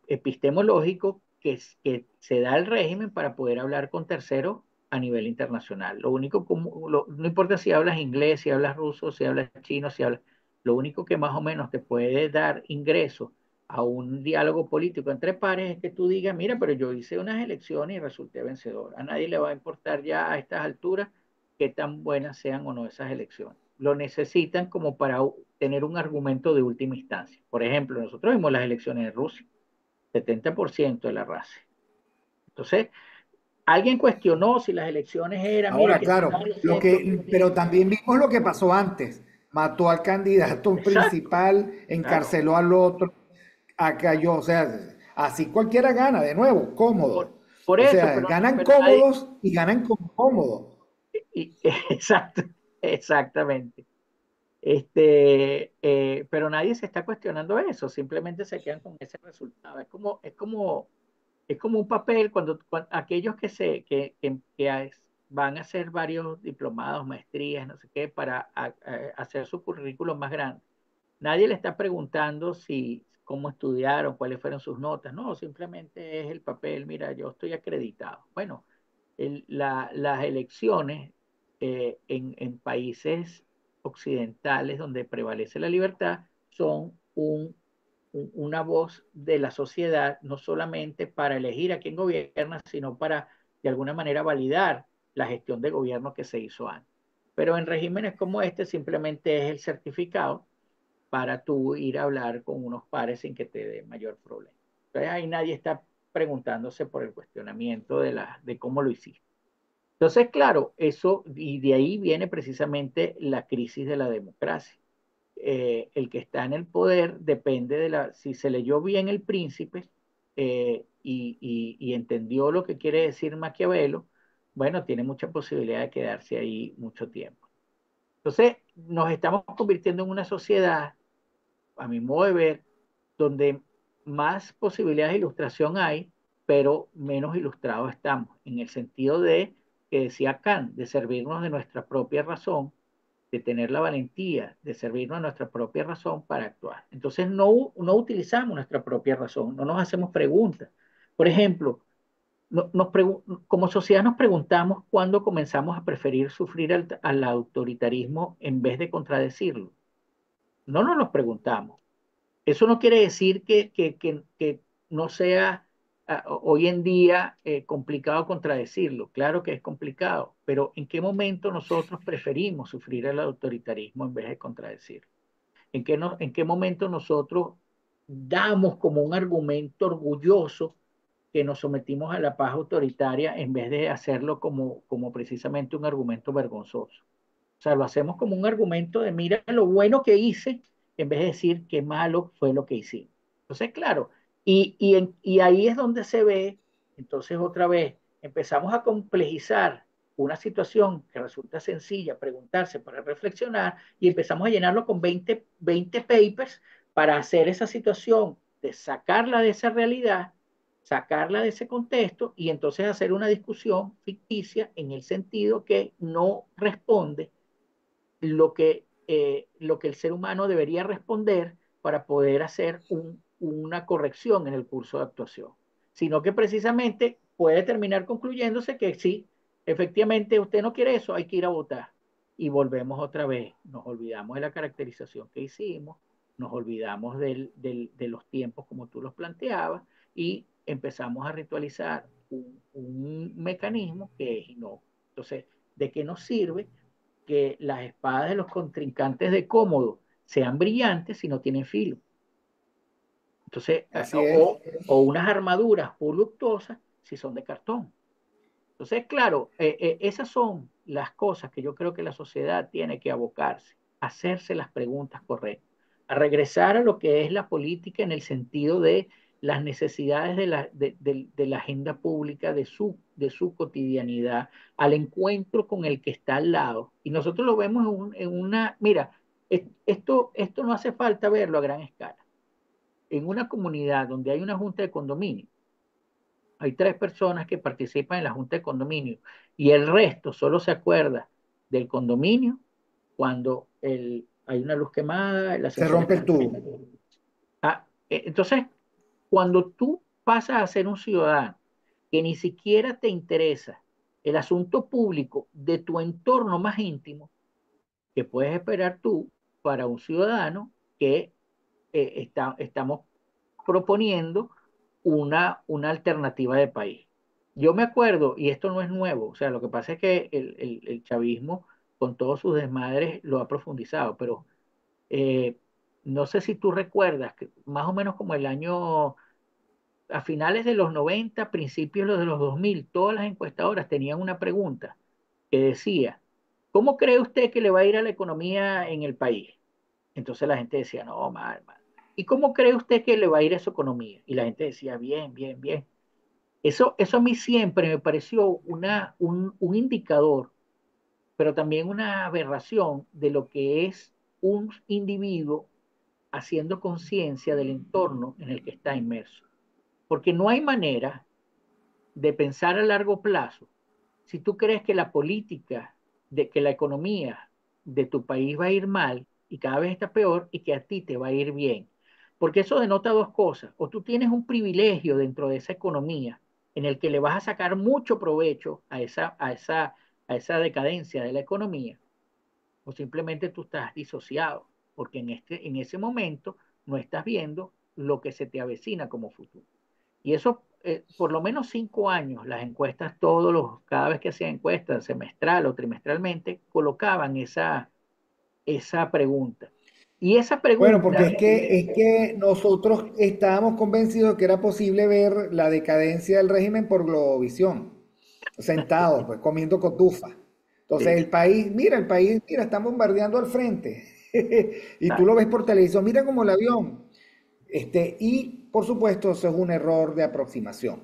epistemológico que se da al régimen para poder hablar con terceros a nivel internacional. No importa si hablas inglés, si hablas ruso, si hablas chino, lo único que más o menos te puede dar ingreso a un diálogo político entre pares es que tú digas, mira, pero yo hice unas elecciones y resulté vencedor. A nadie le va a importar ya a estas alturas qué tan buenas sean o no esas elecciones. Lo necesitan como para tener un argumento de última instancia. Por ejemplo, nosotros vimos las elecciones en Rusia, 70% de la raza. Entonces, alguien cuestionó si las elecciones eran, mira, Ahora, que se claro, estaba diciendo. pero también vimos lo que pasó antes. Mató al candidato Exacto, principal, claro. encarceló al otro, acalló, o sea, así cualquiera gana, de nuevo, Por, cómodo. por O eso, sea, ganan pero nadie. cómodos y ganan como cómodos. Exacto, exactamente. Pero nadie se está cuestionando eso, simplemente se quedan con ese resultado. Es como un papel cuando aquellos van a hacer varios diplomados, maestrías, no sé qué, para hacer su currículum más grande. Nadie le está preguntando si cómo estudiaron, cuáles fueron sus notas. No, simplemente es el papel, mira, yo estoy acreditado. Bueno, las elecciones en países occidentales donde prevalece la libertad son una voz de la sociedad, no solamente para elegir a quién gobierna, sino para de alguna manera validar la gestión de gobierno que se hizo antes. Pero en regímenes como este simplemente es el certificado para tú ir a hablar con unos pares sin que te dé mayor problema. Entonces ahí nadie está preguntándose por el cuestionamiento de cómo lo hiciste. Entonces, claro, eso, y de ahí viene precisamente la crisis de la democracia. El que está en el poder depende de si se leyó bien El Príncipe y entendió lo que quiere decir Maquiavelo, bueno, tiene mucha posibilidad de quedarse ahí mucho tiempo. Entonces, nos estamos convirtiendo en una sociedad, a mi modo de ver, donde más posibilidades de ilustración hay, pero menos ilustrados estamos, en el sentido de, que decía Kant, de servirnos de nuestra propia razón, de tener la valentía de servirnos de nuestra propia razón para actuar. Entonces no utilizamos nuestra propia razón, no nos hacemos preguntas. Por ejemplo, como sociedad nos preguntamos cuándo comenzamos a preferir sufrir al autoritarismo en vez de contradecirlo. No nos lo preguntamos. Eso no quiere decir que no sea hoy en día complicado contradecirlo. Claro que es complicado, pero ¿en qué momento nosotros preferimos sufrir el autoritarismo en vez de contradecirlo? ¿En qué momento nosotros damos como un argumento orgulloso que nos sometimos a la paz autoritaria en vez de hacerlo como precisamente un argumento vergonzoso? O sea, lo hacemos como un argumento de mira lo bueno que hice, en vez de decir qué malo fue lo que hicimos. Entonces, claro, y ahí es donde se ve, entonces otra vez, empezamos a complejizar una situación que resulta sencilla, preguntarse para reflexionar, y empezamos a llenarlo con 20 papers para hacer esa situación, de sacarla de esa realidad, sacarla de ese contexto y entonces hacer una discusión ficticia en el sentido que no responde lo que el ser humano debería responder para poder hacer una corrección en el curso de actuación, sino que precisamente puede terminar concluyéndose que sí, efectivamente usted no quiere eso, hay que ir a votar. Y volvemos otra vez, nos olvidamos de la caracterización que hicimos, nos olvidamos de los tiempos como tú los planteabas y empezamos a ritualizar un mecanismo que es inocuo. Entonces, ¿de qué nos sirve que las espadas de los contrincantes de cómodo sean brillantes si no tienen filo? Entonces, Así es. o unas armaduras voluptuosas si son de cartón. Entonces, claro, esas son las cosas que yo creo que la sociedad tiene que abocarse, hacerse las preguntas correctas, a regresar a lo que es la política en el sentido de las necesidades de la agenda pública, de su cotidianidad, al encuentro con el que está al lado. Y nosotros lo vemos una, mira, esto no hace falta verlo a gran escala. En una comunidad donde hay una junta de condominio, hay 3 personas que participan en la junta de condominio y el resto solo se acuerda del condominio cuando hay una luz quemada, el Se ascensor rompe está el tubo. fallando. Entonces, cuando tú pasas a ser un ciudadano que ni siquiera te interesa el asunto público de tu entorno más íntimo, ¿qué puedes esperar tú para un ciudadano que estamos proponiendo una alternativa de país? Yo me acuerdo, y esto no es nuevo, o sea, lo que pasa es que el chavismo, con todos sus desmadres, lo ha profundizado, pero eh, no sé si tú recuerdas que más o menos como el año, a finales de los 90 principios de los 2000 todas las encuestadoras tenían una pregunta que decía, ¿cómo cree usted que le va a ir a la economía en el país? Entonces la gente decía, no, mal, mal. ¿Y cómo cree usted que le va a ir a su economía? Y la gente decía, bien, bien, bien. Eso a mí siempre me pareció un indicador, pero también una aberración de lo que es un individuo haciendo conciencia del entorno en el que está inmerso. Porque no hay manera de pensar a largo plazo si tú crees que la política, que la economía de tu país va a ir mal y cada vez está peor y que a ti te va a ir bien. Porque eso denota 2 cosas. O tú tienes un privilegio dentro de esa economía en el que le vas a sacar mucho provecho a esa decadencia de la economía, o simplemente tú estás disociado, porque en ese momento no estás viendo lo que se te avecina como futuro. Y eso, por lo menos 5 años, las encuestas, cada vez que hacían encuestas, semestral o trimestralmente, colocaban esa pregunta. Y esa Bueno, porque pregunta, es que nosotros estábamos convencidos de que era posible ver la decadencia del régimen por Globovisión, sentados, pues, comiendo cotufa. Entonces, sí, el país, mira, están bombardeando al frente. Y tú lo exacto. ves por televisión, mira como el avión. Y por supuesto, eso es un error de aproximación,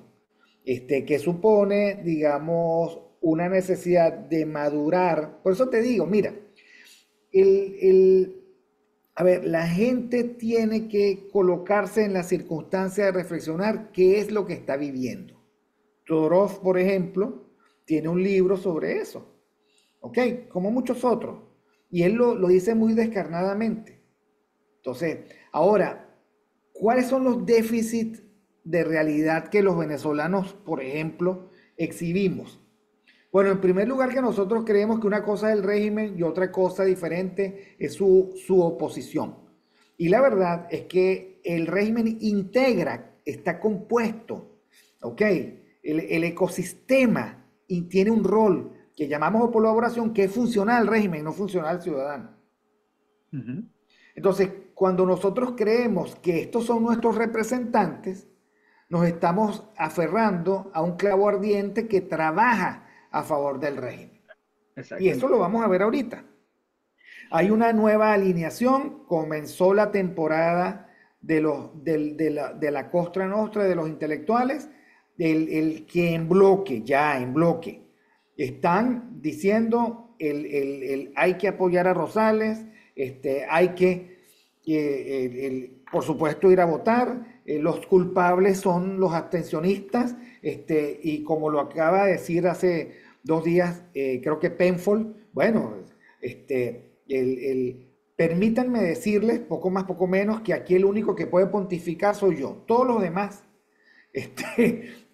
que supone, digamos, una necesidad de madurar. Por eso te digo, mira, el, el- a ver, la gente tiene que colocarse en la circunstancia de reflexionar qué es lo que está viviendo. Todorov, por ejemplo, tiene un libro sobre eso, ¿ok? Como muchos otros. Y él lo dice muy descarnadamente. Entonces, ahora, ¿cuáles son los déficits de realidad que los venezolanos, por ejemplo, exhibimos? Bueno, en primer lugar que nosotros creemos que una cosa es el régimen y otra cosa diferente es su oposición. Y la verdad es que el régimen integra, está compuesto, ¿ok? El ecosistema y tiene un rol que llamamos colaboración que es funcional al régimen, no funcional al ciudadano. Ujú. Entonces, cuando nosotros creemos que estos son nuestros representantes, nos estamos aferrando a un clavo ardiente que trabaja a favor del régimen. Y eso lo Exactamente. vamos a ver ahorita. Hay una nueva alineación, comenzó la temporada de la Costra Nostra, de los intelectuales, el que en bloque, ya en bloque, están diciendo hay que apoyar a Rosales, hay que, por supuesto, ir a votar, los culpables son los abstencionistas, y como lo acaba de decir hace 2 días, creo que Penfold, bueno, permítanme decirles, poco más, poco menos, que aquí el único que puede pontificar soy yo. Todos los demás,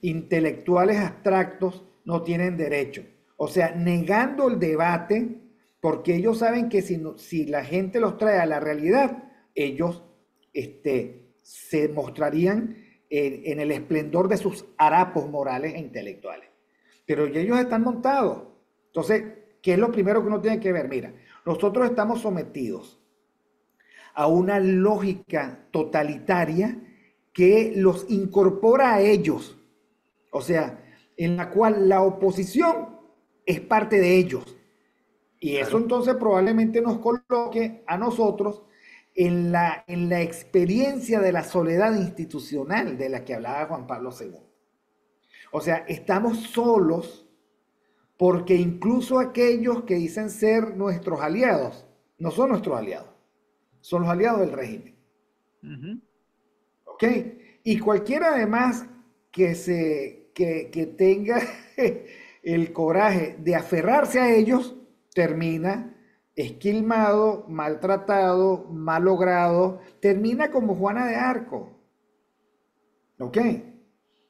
intelectuales abstractos, no tienen derecho. O sea, negando el debate, porque ellos saben que si la gente los trae a la realidad, ellos se mostrarían en el esplendor de sus harapos morales e intelectuales. Pero ya ellos están montados. Entonces, ¿qué es lo primero que uno tiene que ver? Mira, nosotros estamos sometidos a una lógica totalitaria que los incorpora a ellos, o sea, en la cual la oposición es parte de ellos. Y eso Claro. entonces probablemente nos coloque a nosotros en la experiencia de la soledad institucional de la que hablaba Juan Pablo II. O sea, estamos solos porque incluso aquellos que dicen ser nuestros aliados no son nuestros aliados, son los aliados del régimen. Ujú. ¿Ok? Y cualquiera además que tenga el coraje de aferrarse a ellos, termina esquilmado, maltratado, malogrado, termina como Juana de Arco. ¿Ok?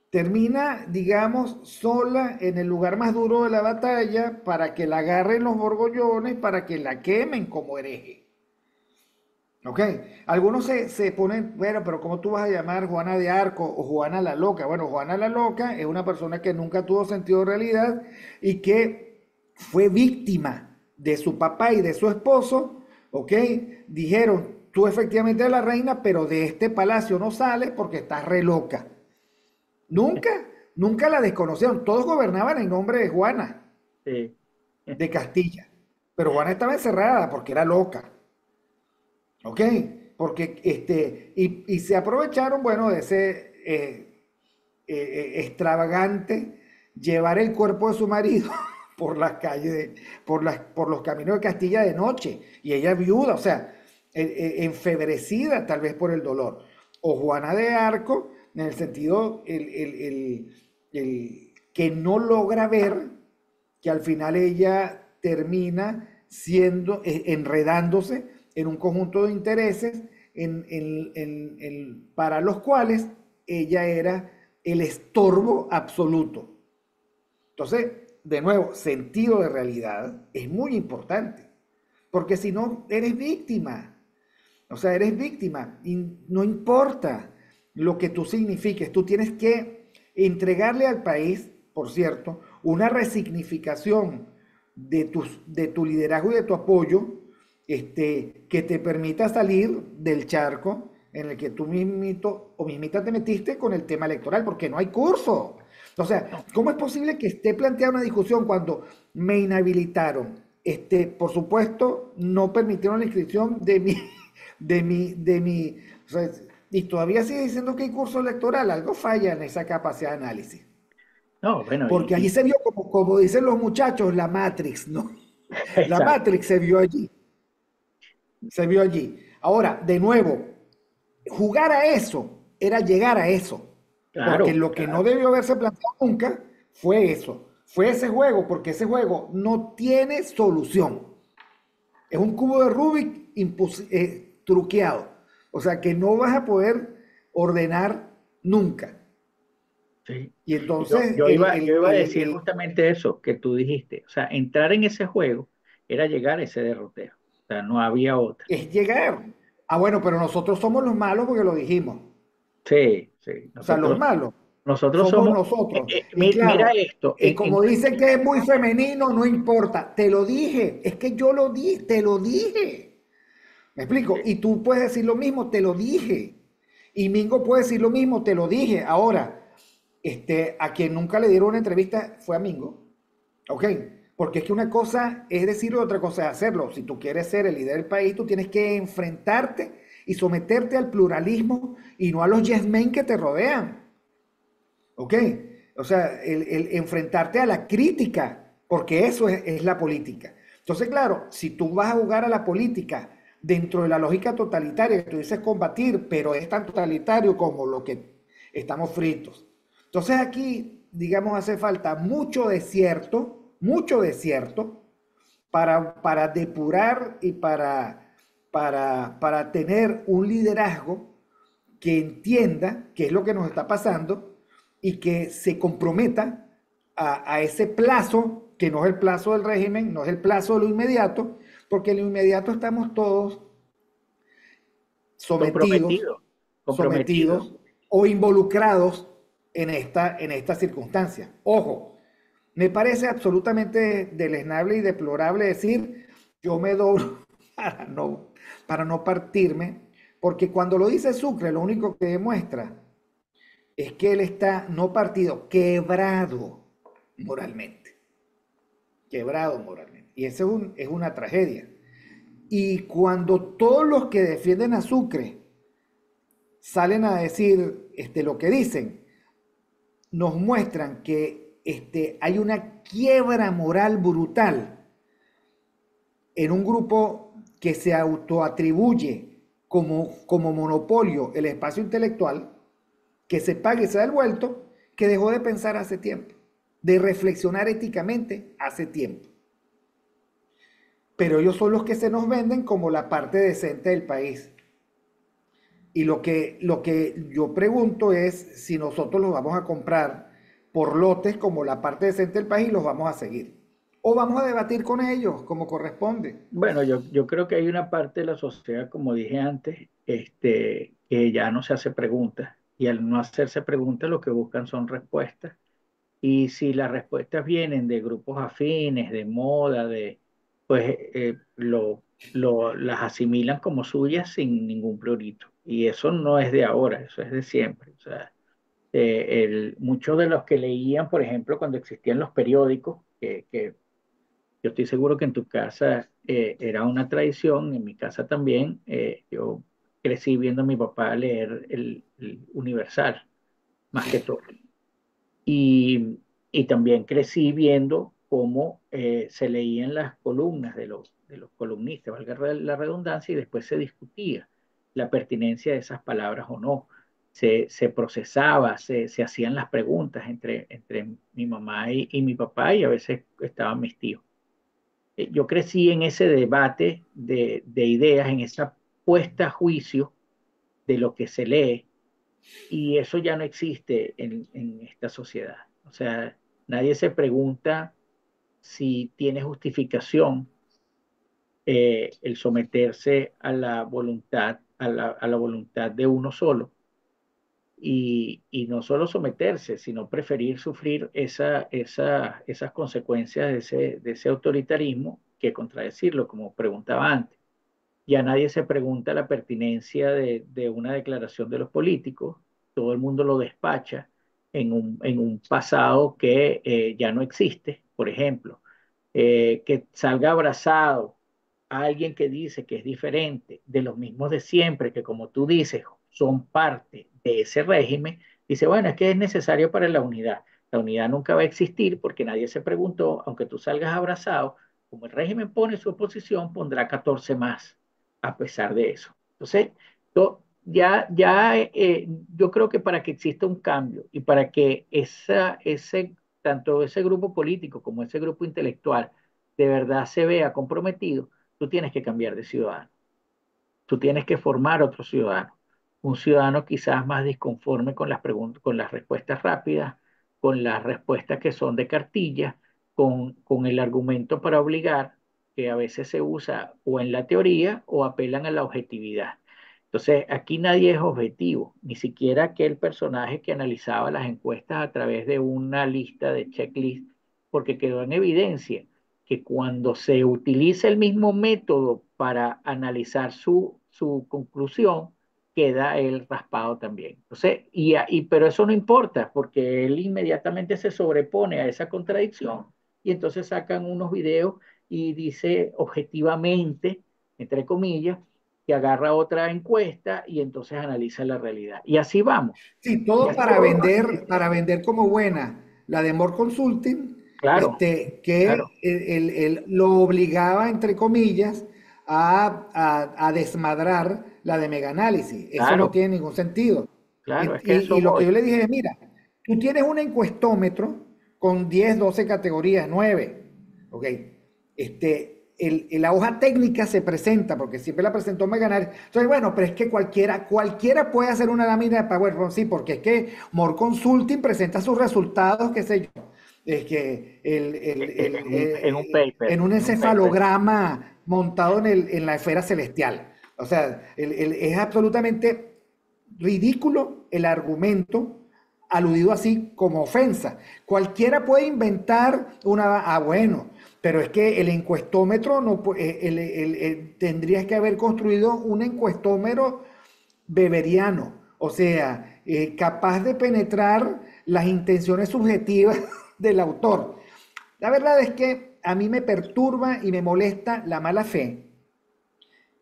Termina, digamos, sola en el lugar más duro de la batalla para que la agarren los borgollones, para que la quemen como hereje. ¿Ok? Algunos se ponen, bueno, pero ¿cómo tú vas a llamar Juana de Arco o Juana la Loca? Bueno, Juana la Loca es una persona que nunca tuvo sentido de realidad y que fue víctima de su papá y de su esposo, ¿ok? Dijeron, tú efectivamente eres la reina, pero de este palacio no sales porque estás re loca. Nunca, nunca la desconocieron. Todos gobernaban en nombre de Juana Sí. de Castilla, pero Juana estaba encerrada porque era loca. ¿Ok? Porque y se aprovecharon, bueno, de ese extravagante llevar el cuerpo de su marido por las calles, por los caminos de Castilla de noche, y ella viuda, o sea, enfebrecida tal vez por el dolor. O Juana de Arco, en el sentido que no logra ver que al final ella termina siendo, enredándose en un conjunto de intereses para los cuales ella era el estorbo absoluto. Entonces, de nuevo, sentido de realidad es muy importante, porque si no, eres víctima. O sea, eres víctima y no importa lo que tú signifiques, tú tienes que entregarle al país, por cierto, una resignificación de tu liderazgo y de tu apoyo, que te permita salir del charco en el que tú mismito o mismita te metiste con el tema electoral, porque no hay curso. O sea, No, ¿cómo es posible que esté planteada una discusión cuando me inhabilitaron? Por supuesto, no permitieron la inscripción de mi, o sea, y todavía sigue diciendo que hay curso electoral, algo falla en esa capacidad de análisis. no, bueno, Porque allí se vio, como dicen los muchachos, la Matrix, ¿no? La exacto, Matrix se vio allí, se vio allí. Ahora, de nuevo, jugar a eso era llegar a eso, porque claro, lo que no claro, debió haberse planteado nunca fue eso, fue ese juego, porque ese juego no tiene solución. Es un cubo de Rubik truqueado, o sea que no vas a poder ordenar nunca. sí. Y Yo, entonces yo iba, yo iba a decir justamente eso que tú dijiste, o sea, entrar en ese juego era llegar a ese derrotero, o sea, no había otra. es llegar. Ah, bueno, pero nosotros somos los malos porque lo dijimos. Sí, sí, O sea, los malos nosotros somos somos, nosotros. Y mira claro, esto, como dicen que es muy femenino, no importa. Te lo dije. Es que yo lo di, te lo dije. ¿Me explico? Y tú puedes decir lo mismo, te lo dije. Y Mingo puede decir lo mismo, te lo dije. Ahora, a quien nunca le dieron una entrevista fue a Mingo. ¿Ok? Porque es que una cosa es decirlo y otra cosa es hacerlo. Si tú quieres ser el líder del país, tú tienes que enfrentarte y someterte al pluralismo y no a los yes men que te rodean. ¿Ok? O sea, el enfrentarte a la crítica, porque eso es la política. Entonces, claro, si tú vas a jugar a la política dentro de la lógica totalitaria, que tú dices combatir, pero es tan totalitario como lo que estamos fritos. Entonces aquí, digamos, hace falta mucho desierto para depurar y para tener un liderazgo que entienda qué es lo que nos está pasando y que se comprometa a ese plazo, que no es el plazo del régimen, no es el plazo de lo inmediato, porque en lo inmediato estamos todos sometidos, comprometidos, comprometidos. sometidos o involucrados en esta circunstancia. Ojo, me parece absolutamente deleznable y deplorable decir yo me doblo para no partirme, porque cuando lo dice Sucre, lo único que demuestra es que él está no partido, moralmente, quebrado moralmente. Y eso es una tragedia. Y cuando todos los que defienden a Sucre salen a decir lo que dicen, nos muestran que hay una quiebra moral brutal en un grupo que se autoatribuye como monopolio el espacio intelectual, que se pague y se da el vuelto, que dejó de pensar hace tiempo, de reflexionar éticamente hace tiempo. Pero ellos son los que se nos venden como la parte decente del país. Y lo que yo pregunto es si nosotros los vamos a comprar por lotes como la parte decente del país y los vamos a seguir. O vamos a debatir con ellos como corresponde. Bueno, yo creo que hay una parte de la sociedad, como dije antes, que ya no se hace preguntas y al no hacerse preguntas lo que buscan son respuestas. Y si las respuestas vienen de grupos afines, de moda, pues las asimilan como suyas sin ningún prurito. Y eso no es de ahora, eso es de siempre. O sea, muchos de los que leían, por ejemplo, cuando existían los periódicos, que yo estoy seguro que en tu casa era una tradición, en mi casa también, yo crecí viendo a mi papá leer el Universal, más que todo. Y también crecí viendo cómo se leían las columnas de los columnistas, valga la redundancia, y después se discutía la pertinencia de esas palabras o no. Se procesaba, se hacían las preguntas entre mi mamá y mi papá, y a veces estaban mis tíos. Yo crecí en ese debate de ideas, en esa puesta a juicio de lo que se lee, y eso ya no existe en esta sociedad. O sea, nadie se pregunta si tiene justificación el someterse a la voluntad de uno solo. Y no solo someterse, sino preferir sufrir esas consecuencias de ese autoritarismo que contradecirlo, como preguntaba antes. Ya nadie se pregunta la pertinencia de una declaración de los políticos, todo el mundo lo despacha en un pasado que ya no existe. Por ejemplo, que salga abrazado a alguien que dice que es diferente de los mismos de siempre, que como tú dices, son parte de ese régimen, dice, bueno, es que es necesario para la unidad. La unidad nunca va a existir porque nadie se preguntó, aunque tú salgas abrazado, como el régimen pone su oposición, pondrá 14 más a pesar de eso. Entonces, yo creo que para que exista un cambio y para que tanto ese grupo político como ese grupo intelectual de verdad se vea comprometido, tú tienes que cambiar de ciudadano. Tú tienes que formar otro ciudadano, un ciudadano quizás más disconforme con las preguntas, con las respuestas rápidas, con las respuestas que son de cartilla, con el argumento para obligar, que a veces se usa o en la teoría o apelan a la objetividad. Entonces, aquí nadie es objetivo, ni siquiera aquel personaje que analizaba las encuestas a través de una lista de checklist, porque quedó en evidencia que cuando se utiliza el mismo método para analizar su conclusión, queda el raspado también. Entonces, pero eso no importa, porque él inmediatamente se sobrepone a esa contradicción y entonces sacan unos videos y dice objetivamente, entre comillas, que agarra otra encuesta y entonces analiza la realidad. Y así vamos. Sí, Y todo así vamos. para vender como buena la de More Consulting, Claro, claro, que lo obligaba, entre comillas, a desmadrar la de Mega Análisis. Eso no claro, tiene ningún sentido. claro, es que a eso Y lo que voy. yo le dije es, mira, tú tienes un encuestómetro con 10, 12 categorías, 9, ¿ok? La hoja técnica se presenta, porque siempre la presentó Meganar. Entonces, bueno, pero es que cualquiera puede hacer una lámina de PowerPoint, sí, porque es que More Consulting presenta sus resultados, qué sé yo, es que En un paper, en un en un paper. encefalograma montado en la esfera celestial. O sea, es absolutamente ridículo el argumento aludido así como ofensa. Cualquiera puede inventar bueno, pero es que el encuestómetro no tendrías que haber construido un encuestómetro beberiano, o sea, capaz de penetrar las intenciones subjetivas del autor. La verdad es que a mí me perturba y me molesta la mala fe,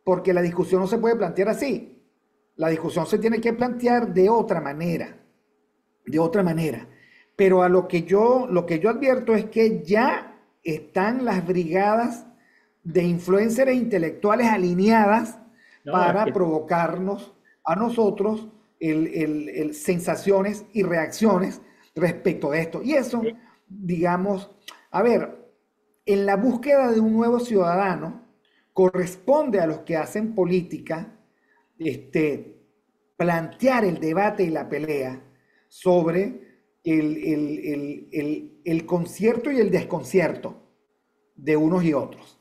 porque la discusión no se puede plantear así. La discusión se tiene que plantear de otra manera, de otra manera. Pero lo que yo advierto es que ya están las brigadas de influencers intelectuales alineadas No, es para que provocarnos a nosotros sensaciones y reacciones respecto de esto. Y eso, sí, digamos, a ver, en la búsqueda de un nuevo ciudadano, corresponde a los que hacen política este, plantear el debate y la pelea sobre el concierto y el desconcierto de unos y otros.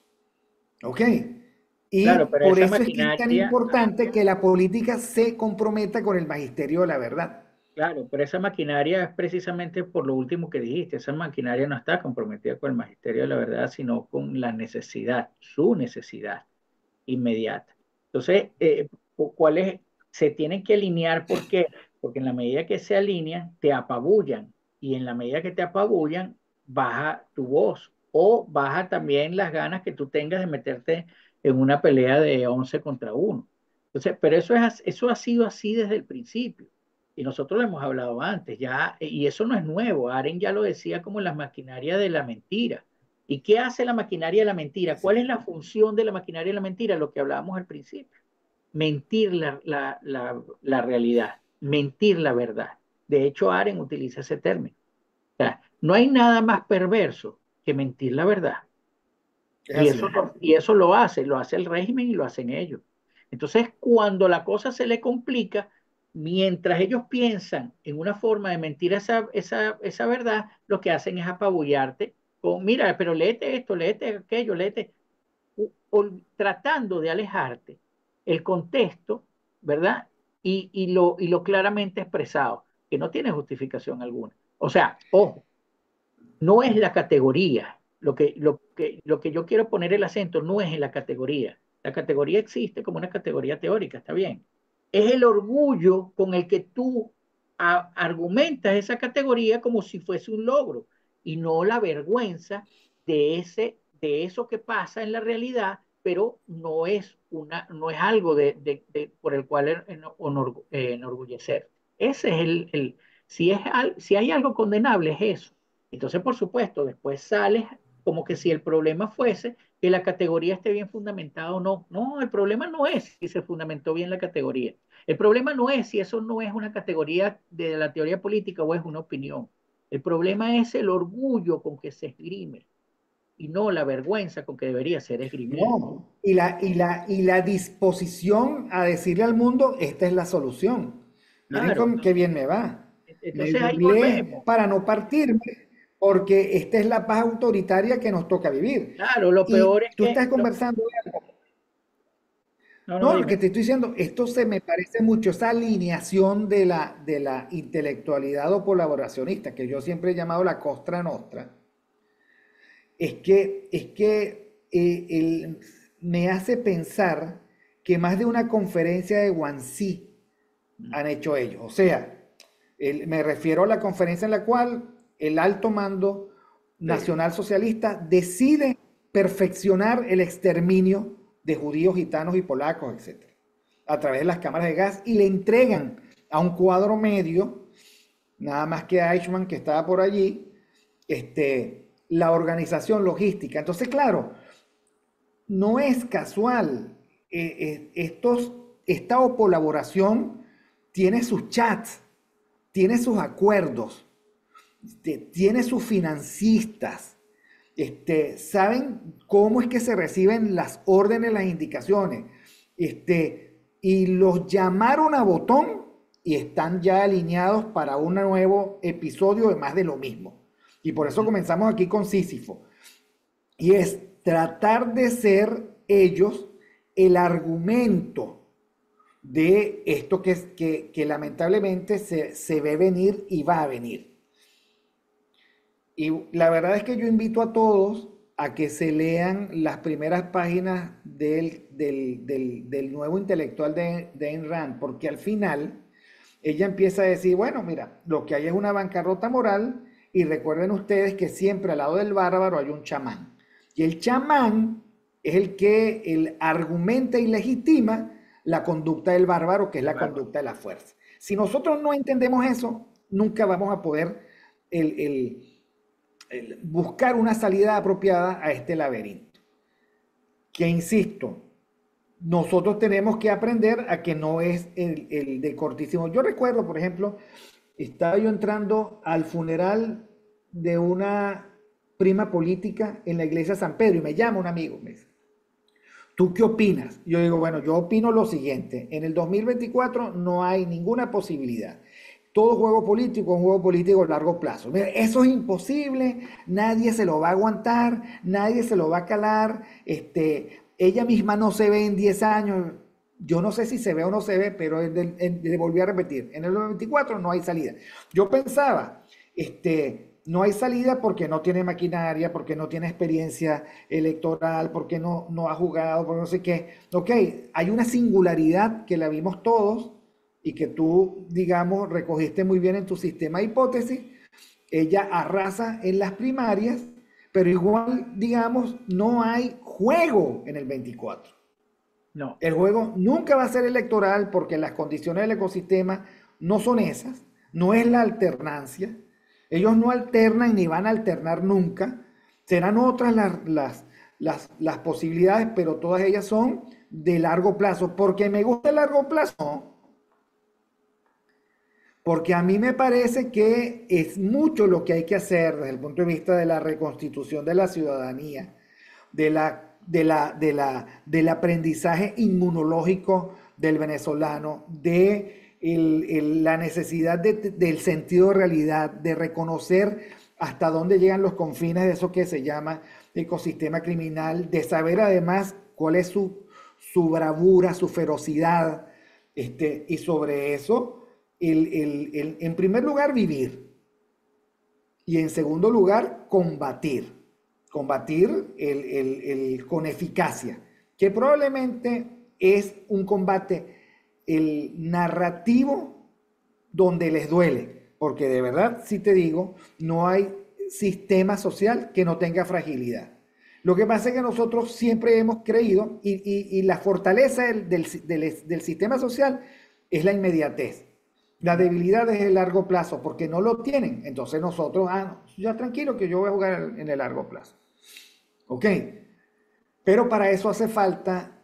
¿Ok? Y claro, pero por esa eso es que es tan maquinaria, importante que la política se comprometa con el magisterio de la verdad. claro, pero esa maquinaria es precisamente por lo último que dijiste, esa maquinaria no está comprometida con el magisterio de la verdad, sino con la necesidad, su necesidad inmediata. Entonces, ¿cuáles se tienen que alinear? ¿Por qué? Porque en la medida que se alinean, te apabullan, y en la medida que te apabullan, baja tu voz o baja también las ganas que tú tengas de meterte en una pelea de 11 contra uno. Entonces, pero eso ha sido así desde el principio. Y nosotros lo hemos hablado antes, ya, y eso no es nuevo. Aren ya lo decía como la maquinaria de la mentira. ¿Y qué hace la maquinaria de la mentira? ¿Cuál es la función de la maquinaria de la mentira? Lo que hablábamos al principio. Mentir la realidad, mentir la verdad. De hecho, Aren utiliza ese término. O sea, no hay nada más perverso que mentir la verdad. Es así. Y eso lo hace el régimen y lo hacen ellos. Entonces, cuando la cosa se le complica, mientras ellos piensan en una forma de mentir esa verdad, lo que hacen es apabullarte con, mira, pero léete aquello, léete, tratando de alejarte el contexto, ¿verdad? Y lo claramente expresado, que no tiene justificación alguna. O sea, ojo, no es la categoría. Lo que yo quiero poner el acento no es en la categoría, La categoría existe como una categoría teórica, está bien. Es el orgullo con el que tú argumentas esa categoría como si fuese un logro y no la vergüenza de eso que pasa en la realidad, pero no es algo por el cual enorgullecer. Ese es si hay algo condenable es eso. Entonces, por supuesto, después sales como que si el problema fuese que la categoría esté bien fundamentada o no. No, el problema no es si se fundamentó bien la categoría. El problema no es si eso no es una categoría de la teoría política o es una opinión. El problema es el orgullo con que se esgrime y no la vergüenza con que debería ser esgrimida. No, y la disposición a decirle al mundo, esta es la solución. Miren Claro, qué bien me va. Me entonces ahí googleé volvemos. para no partirme, porque esta es la paz autoritaria que nos toca vivir. Claro, lo peor Y es tú que... estás conversando, No, no, no, lo que dime. te estoy diciendo, esto se me parece mucho, esa alineación de la intelectualidad o colaboracionista, que yo siempre he llamado la Costra Nostra, es que me hace pensar que más de una conferencia de Wannsee han hecho ellos. O sea, me refiero a la conferencia en la cual el alto mando Sí. nacional socialista decide perfeccionar el exterminio de judíos, gitanos y polacos, etcétera, a través de las cámaras de gas y le entregan a un cuadro medio, nada más que a Eichmann que estaba por allí, la organización logística. Entonces, claro, no es casual. Esta colaboración tiene sus chats, tiene sus acuerdos, tiene sus financistas, saben cómo es que se reciben las órdenes, las indicaciones, y los llamaron a botón y están ya alineados para un nuevo episodio de más de lo mismo. Y por eso comenzamos aquí con Sísifo. Y es tratar de ser ellos el argumento de esto que lamentablemente se ve venir y va a venir. Y la verdad es que yo invito a todos a que se lean las primeras páginas del nuevo intelectual de Ayn Rand, porque al final ella empieza a decir, bueno, mira, lo que hay es una bancarrota moral y recuerden ustedes que siempre al lado del bárbaro hay un chamán. Y el chamán es el que argumenta y legitima la conducta del bárbaro, que es la Bárbaro. conducta de la fuerza. Si nosotros no entendemos eso, nunca vamos a poder el, el, buscar una salida apropiada a este laberinto. Que insisto, nosotros tenemos que aprender a que no es el de cortísimo. Yo recuerdo, por ejemplo, estaba yo entrando al funeral de una prima política en la iglesia de San Pedro y me llama un amigo, me dice, ¿tú qué opinas? Yo digo, bueno, yo opino lo siguiente, en el 2024 no hay ninguna posibilidad. Todo juego político es un juego político a largo plazo. Mira, eso es imposible, nadie se lo va a aguantar, nadie se lo va a calar, ella misma no se ve en 10 años, yo no sé si se ve o no se ve, pero le volví a repetir, en el 24 no hay salida. Yo pensaba, no hay salida porque no tiene maquinaria, porque no tiene experiencia electoral, porque no ha jugado, porque no sé qué. Ok, hay una singularidad que la vimos todos y que tú, digamos, recogiste muy bien en tu sistema de hipótesis. Ella arrasa en las primarias, pero igual, digamos, no hay juego en el 24. No. El juego nunca va a ser electoral porque las condiciones del ecosistema no son esas, no es la alternancia. Ellos no alternan ni van a alternar nunca. Serán otras las posibilidades, pero todas ellas son de largo plazo. Porque me gusta el largo plazo, no, porque a mí me parece que es mucho lo que hay que hacer desde el punto de vista de la reconstitución de la ciudadanía, del aprendizaje inmunológico del venezolano, la necesidad del sentido de realidad, de reconocer hasta dónde llegan los confines de eso que se llama ecosistema criminal, de saber además cuál es su bravura, su ferocidad, y sobre eso en primer lugar, vivir. Y en segundo lugar, combatir. Combatir con eficacia. que probablemente es un combate, el narrativo donde les duele, porque de verdad, si te digo, no hay sistema social que no tenga fragilidad. Lo que pasa es que nosotros siempre hemos creído, y la fortaleza del sistema social es la inmediatez. La debilidad es el largo plazo, porque no lo tienen. Entonces nosotros, ya tranquilo que yo voy a jugar en el largo plazo. ¿Ok? Pero para eso hace falta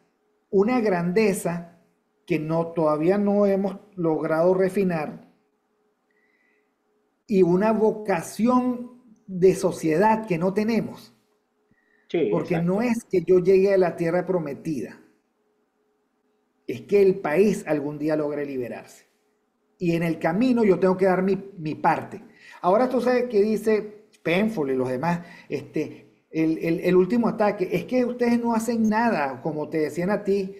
una grandeza que todavía no hemos logrado refinar y una vocación de sociedad que no tenemos. Sí, Porque no exacto. es que yo llegue a la tierra prometida, es que el país algún día logre liberarse. Y en el camino yo tengo que dar mi parte. Ahora tú sabes que dice Penfold y los demás, el último ataque, es que ustedes no hacen nada, como te decían a ti,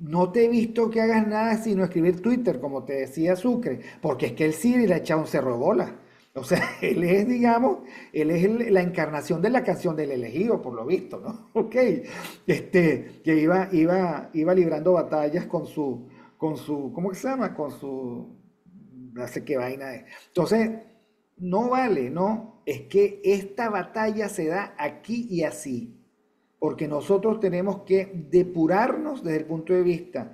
no te he visto que hagas nada sino escribir Twitter, como te decía Sucre, porque es que el Siri le ha echado un cerro de bola. O sea, él es, digamos, él es la encarnación de la canción del elegido, por lo visto, ¿no? Ok, que iba librando batallas ¿cómo que se llama? Con su, no sé qué vaina es. Entonces, no vale, ¿no? Es que esta batalla se da aquí y así, porque nosotros tenemos que depurarnos desde el punto de vista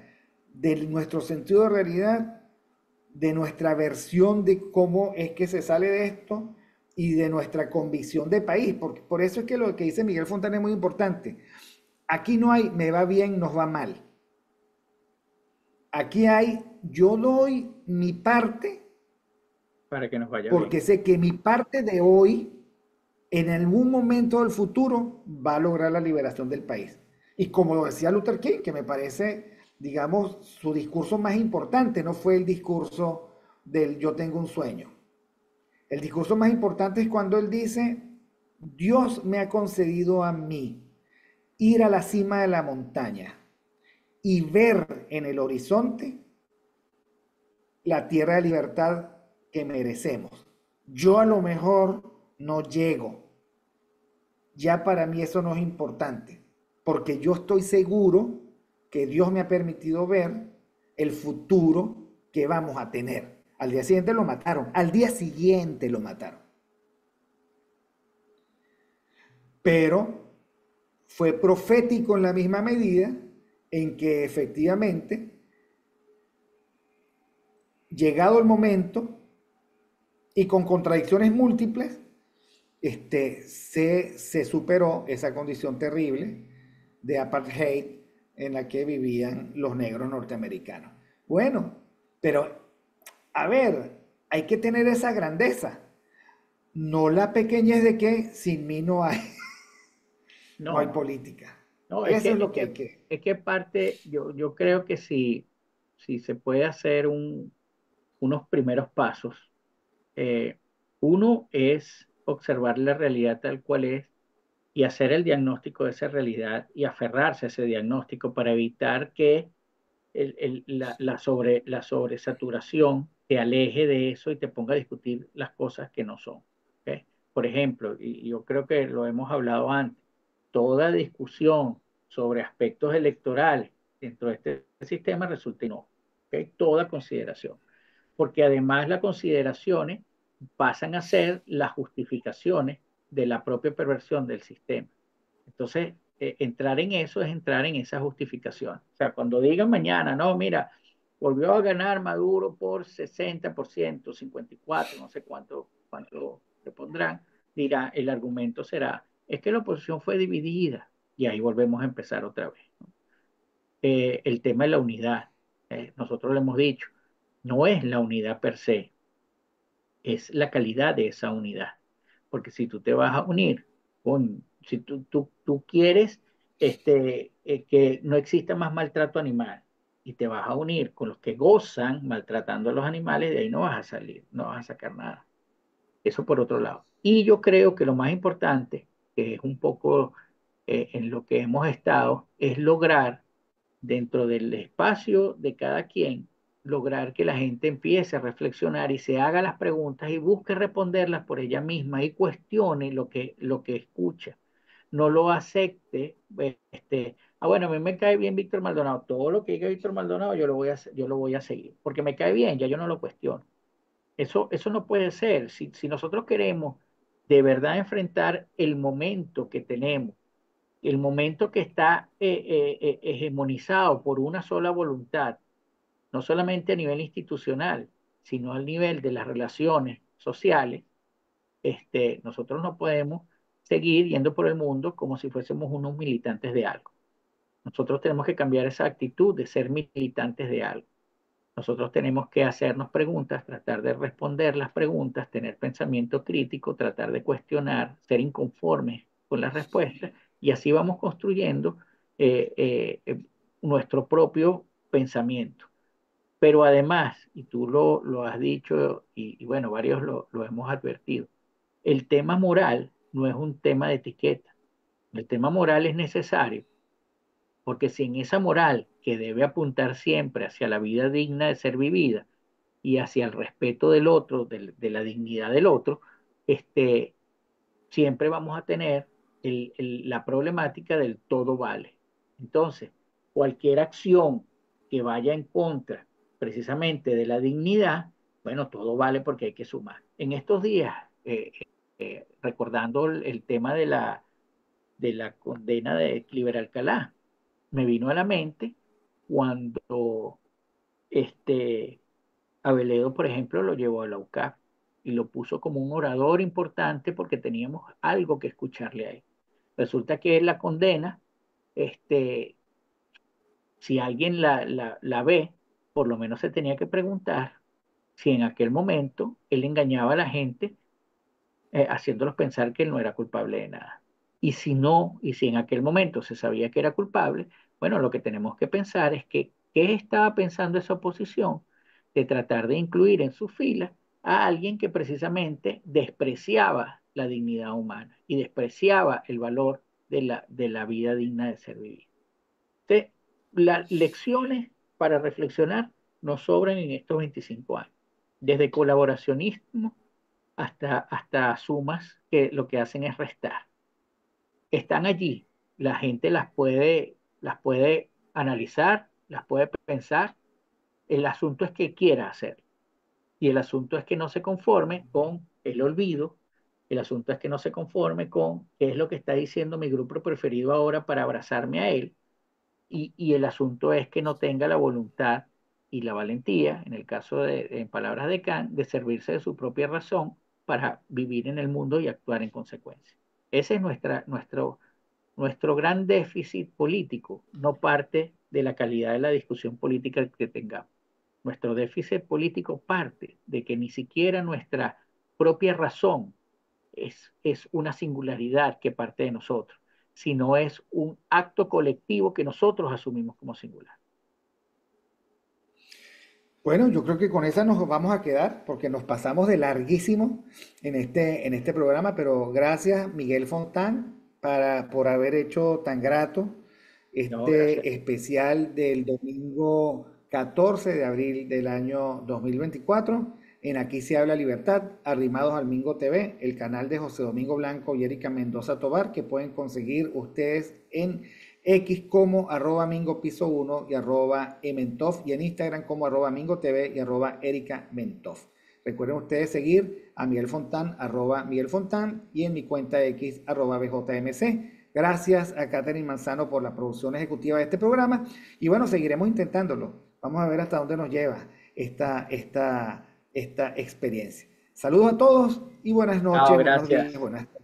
de nuestro sentido de realidad, de nuestra versión de cómo es que se sale de esto y de nuestra convicción de país, porque por eso es que lo que dice Miguel Fontana es muy importante. Aquí no hay me va bien, nos va mal. Aquí hay yo doy mi parte Para que nos vaya bien. porque sé que mi parte de hoy, en algún momento del futuro, va a lograr la liberación del país. Y como lo decía Luther King, que me parece, digamos, su discurso más importante, no fue el discurso del yo tengo un sueño. El discurso más importante es cuando él dice, Dios me ha concedido a mí ir a la cima de la montaña y ver en el horizonte la tierra de libertad que merecemos. Yo a lo mejor no llego. Ya para mí eso no es importante, porque yo estoy seguro que Dios me ha permitido ver el futuro que vamos a tener. Al día siguiente lo mataron, al día siguiente lo mataron. Pero fue profético en la misma medida en que efectivamente, llegado el momento y con contradicciones múltiples, se superó esa condición terrible de apartheid en la que vivían los negros norteamericanos. Bueno, pero a ver, hay que tener esa grandeza, no la pequeñez de que sin mí no hay No, política. no, Eso es lo que hay que... es que parte, yo creo que si se puede hacer unos primeros pasos, eh, uno es observar la realidad tal cual es y hacer el diagnóstico de esa realidad y aferrarse a ese diagnóstico para evitar que la sobresaturación te aleje de eso y te ponga a discutir las cosas que no son. ¿Ok? Por ejemplo, y yo creo que lo hemos hablado antes, toda discusión sobre aspectos electorales dentro de este sistema resulta inútil. ¿Ok? Toda consideración. Porque además las consideraciones pasan a ser las justificaciones de la propia perversión del sistema. Entonces, entrar en eso es entrar en esa justificación. O sea, cuando digan mañana, no, mira, volvió a ganar Maduro por 60%, 54%, no sé cuánto le pondrán, dirá, el argumento será, es que la oposición fue dividida. Y ahí volvemos a empezar otra vez, ¿no? El tema de la unidad. Nosotros le hemos dicho, no es la unidad per se, es la calidad de esa unidad. Porque si tú te vas a unir si tú quieres que no exista más maltrato animal y te vas a unir con los que gozan maltratando a los animales, de ahí no vas a salir, no vas a sacar nada. Eso por otro lado. Y yo creo que lo más importante, que es un poco en lo que hemos estado, es lograr dentro del espacio de cada quien, lograr que la gente empiece a reflexionar y se haga las preguntas y busque responderlas por ella misma y cuestione lo que escucha. No lo acepte bueno, a mí me cae bien Víctor Maldonado, todo lo que diga Víctor Maldonado yo lo voy a seguir, porque me cae bien, ya yo no lo cuestiono. Eso no puede ser. Si nosotros queremos de verdad enfrentar el momento que tenemos, el momento que está hegemonizado por una sola voluntad, no solamente a nivel institucional, sino al nivel de las relaciones sociales, nosotros no podemos seguir yendo por el mundo como si fuésemos unos militantes de algo. Nosotros tenemos que cambiar esa actitud de ser militantes de algo. Nosotros tenemos que hacernos preguntas, tratar de responder las preguntas, tener pensamiento crítico, tratar de cuestionar, ser inconformes con las respuestas y así vamos construyendo eh, eh, eh, nuestro propio pensamiento. Pero además, y tú lo has dicho y bueno, varios lo hemos advertido, el tema moral no es un tema de etiqueta. El tema moral es necesario porque si en esa moral que debe apuntar siempre hacia la vida digna de ser vivida y hacia el respeto del otro, de la dignidad del otro, este, siempre vamos a tener la problemática del todo vale. Entonces, cualquier acción que vaya en contra precisamente de la dignidad, bueno, todo vale porque hay que sumar. En estos días, recordando el tema de la condena de Cliver Alcalá, me vino a la mente cuando este Aveledo, por ejemplo, lo llevó a la UCAP y lo puso como un orador importante porque teníamos algo que escucharle a él. Resulta que la condena, este, si alguien la ve, por lo menos se tenía que preguntar si en aquel momento él engañaba a la gente haciéndolos pensar que él no era culpable de nada. Y si no, y si en aquel momento se sabía que era culpable, bueno, lo que tenemos que pensar es que qué estaba pensando esa oposición de tratar de incluir en su fila a alguien que precisamente despreciaba la dignidad humana y despreciaba el valor de la vida digna de ser vivida. Entonces, las lecciones para reflexionar nos sobran en estos 25 años, desde colaboracionismo hasta sumas que lo que hacen es restar. Están allí, la gente las puede analizar, las puede pensar, el asunto es que quiera hacer y el asunto es que no se conforme con el olvido, el asunto es que no se conforme con qué es lo que está diciendo mi grupo preferido ahora para abrazarme a él y el asunto es que no tenga la voluntad y la valentía, en el caso en palabras de Kant, de servirse de su propia razón para vivir en el mundo y actuar en consecuencia. Ese es nuestro gran déficit político, no parte de la calidad de la discusión política que tengamos. Nuestro déficit político parte de que ni siquiera nuestra propia razón es una singularidad que parte de nosotros, sino es un acto colectivo que nosotros asumimos como singular. Bueno, yo creo que con esa nos vamos a quedar porque nos pasamos de larguísimo en este programa, pero gracias Miguel Fontán por haber hecho tan grato No, gracias. este especial del domingo 14 de abril del año 2024 en Aquí se habla libertad, arrimados al Mingo TV, el canal de José Domingo Blanco y Erika Mendoza Tobar, que pueden conseguir ustedes en X como arroba Mingo Piso 1 y arroba Ementov y en Instagram como arroba Mingo TV y arroba Erika Mentov. Recuerden ustedes seguir a Miguel Fontán, arroba Miguel Fontán y en mi cuenta X, arroba BJMC. Gracias a Catherine Manzano por la producción ejecutiva de este programa y bueno, seguiremos intentándolo. Vamos a ver hasta dónde nos lleva esta experiencia. Saludos a todos y buenas Chao, noches, buenos días, gracias. buenas tardes.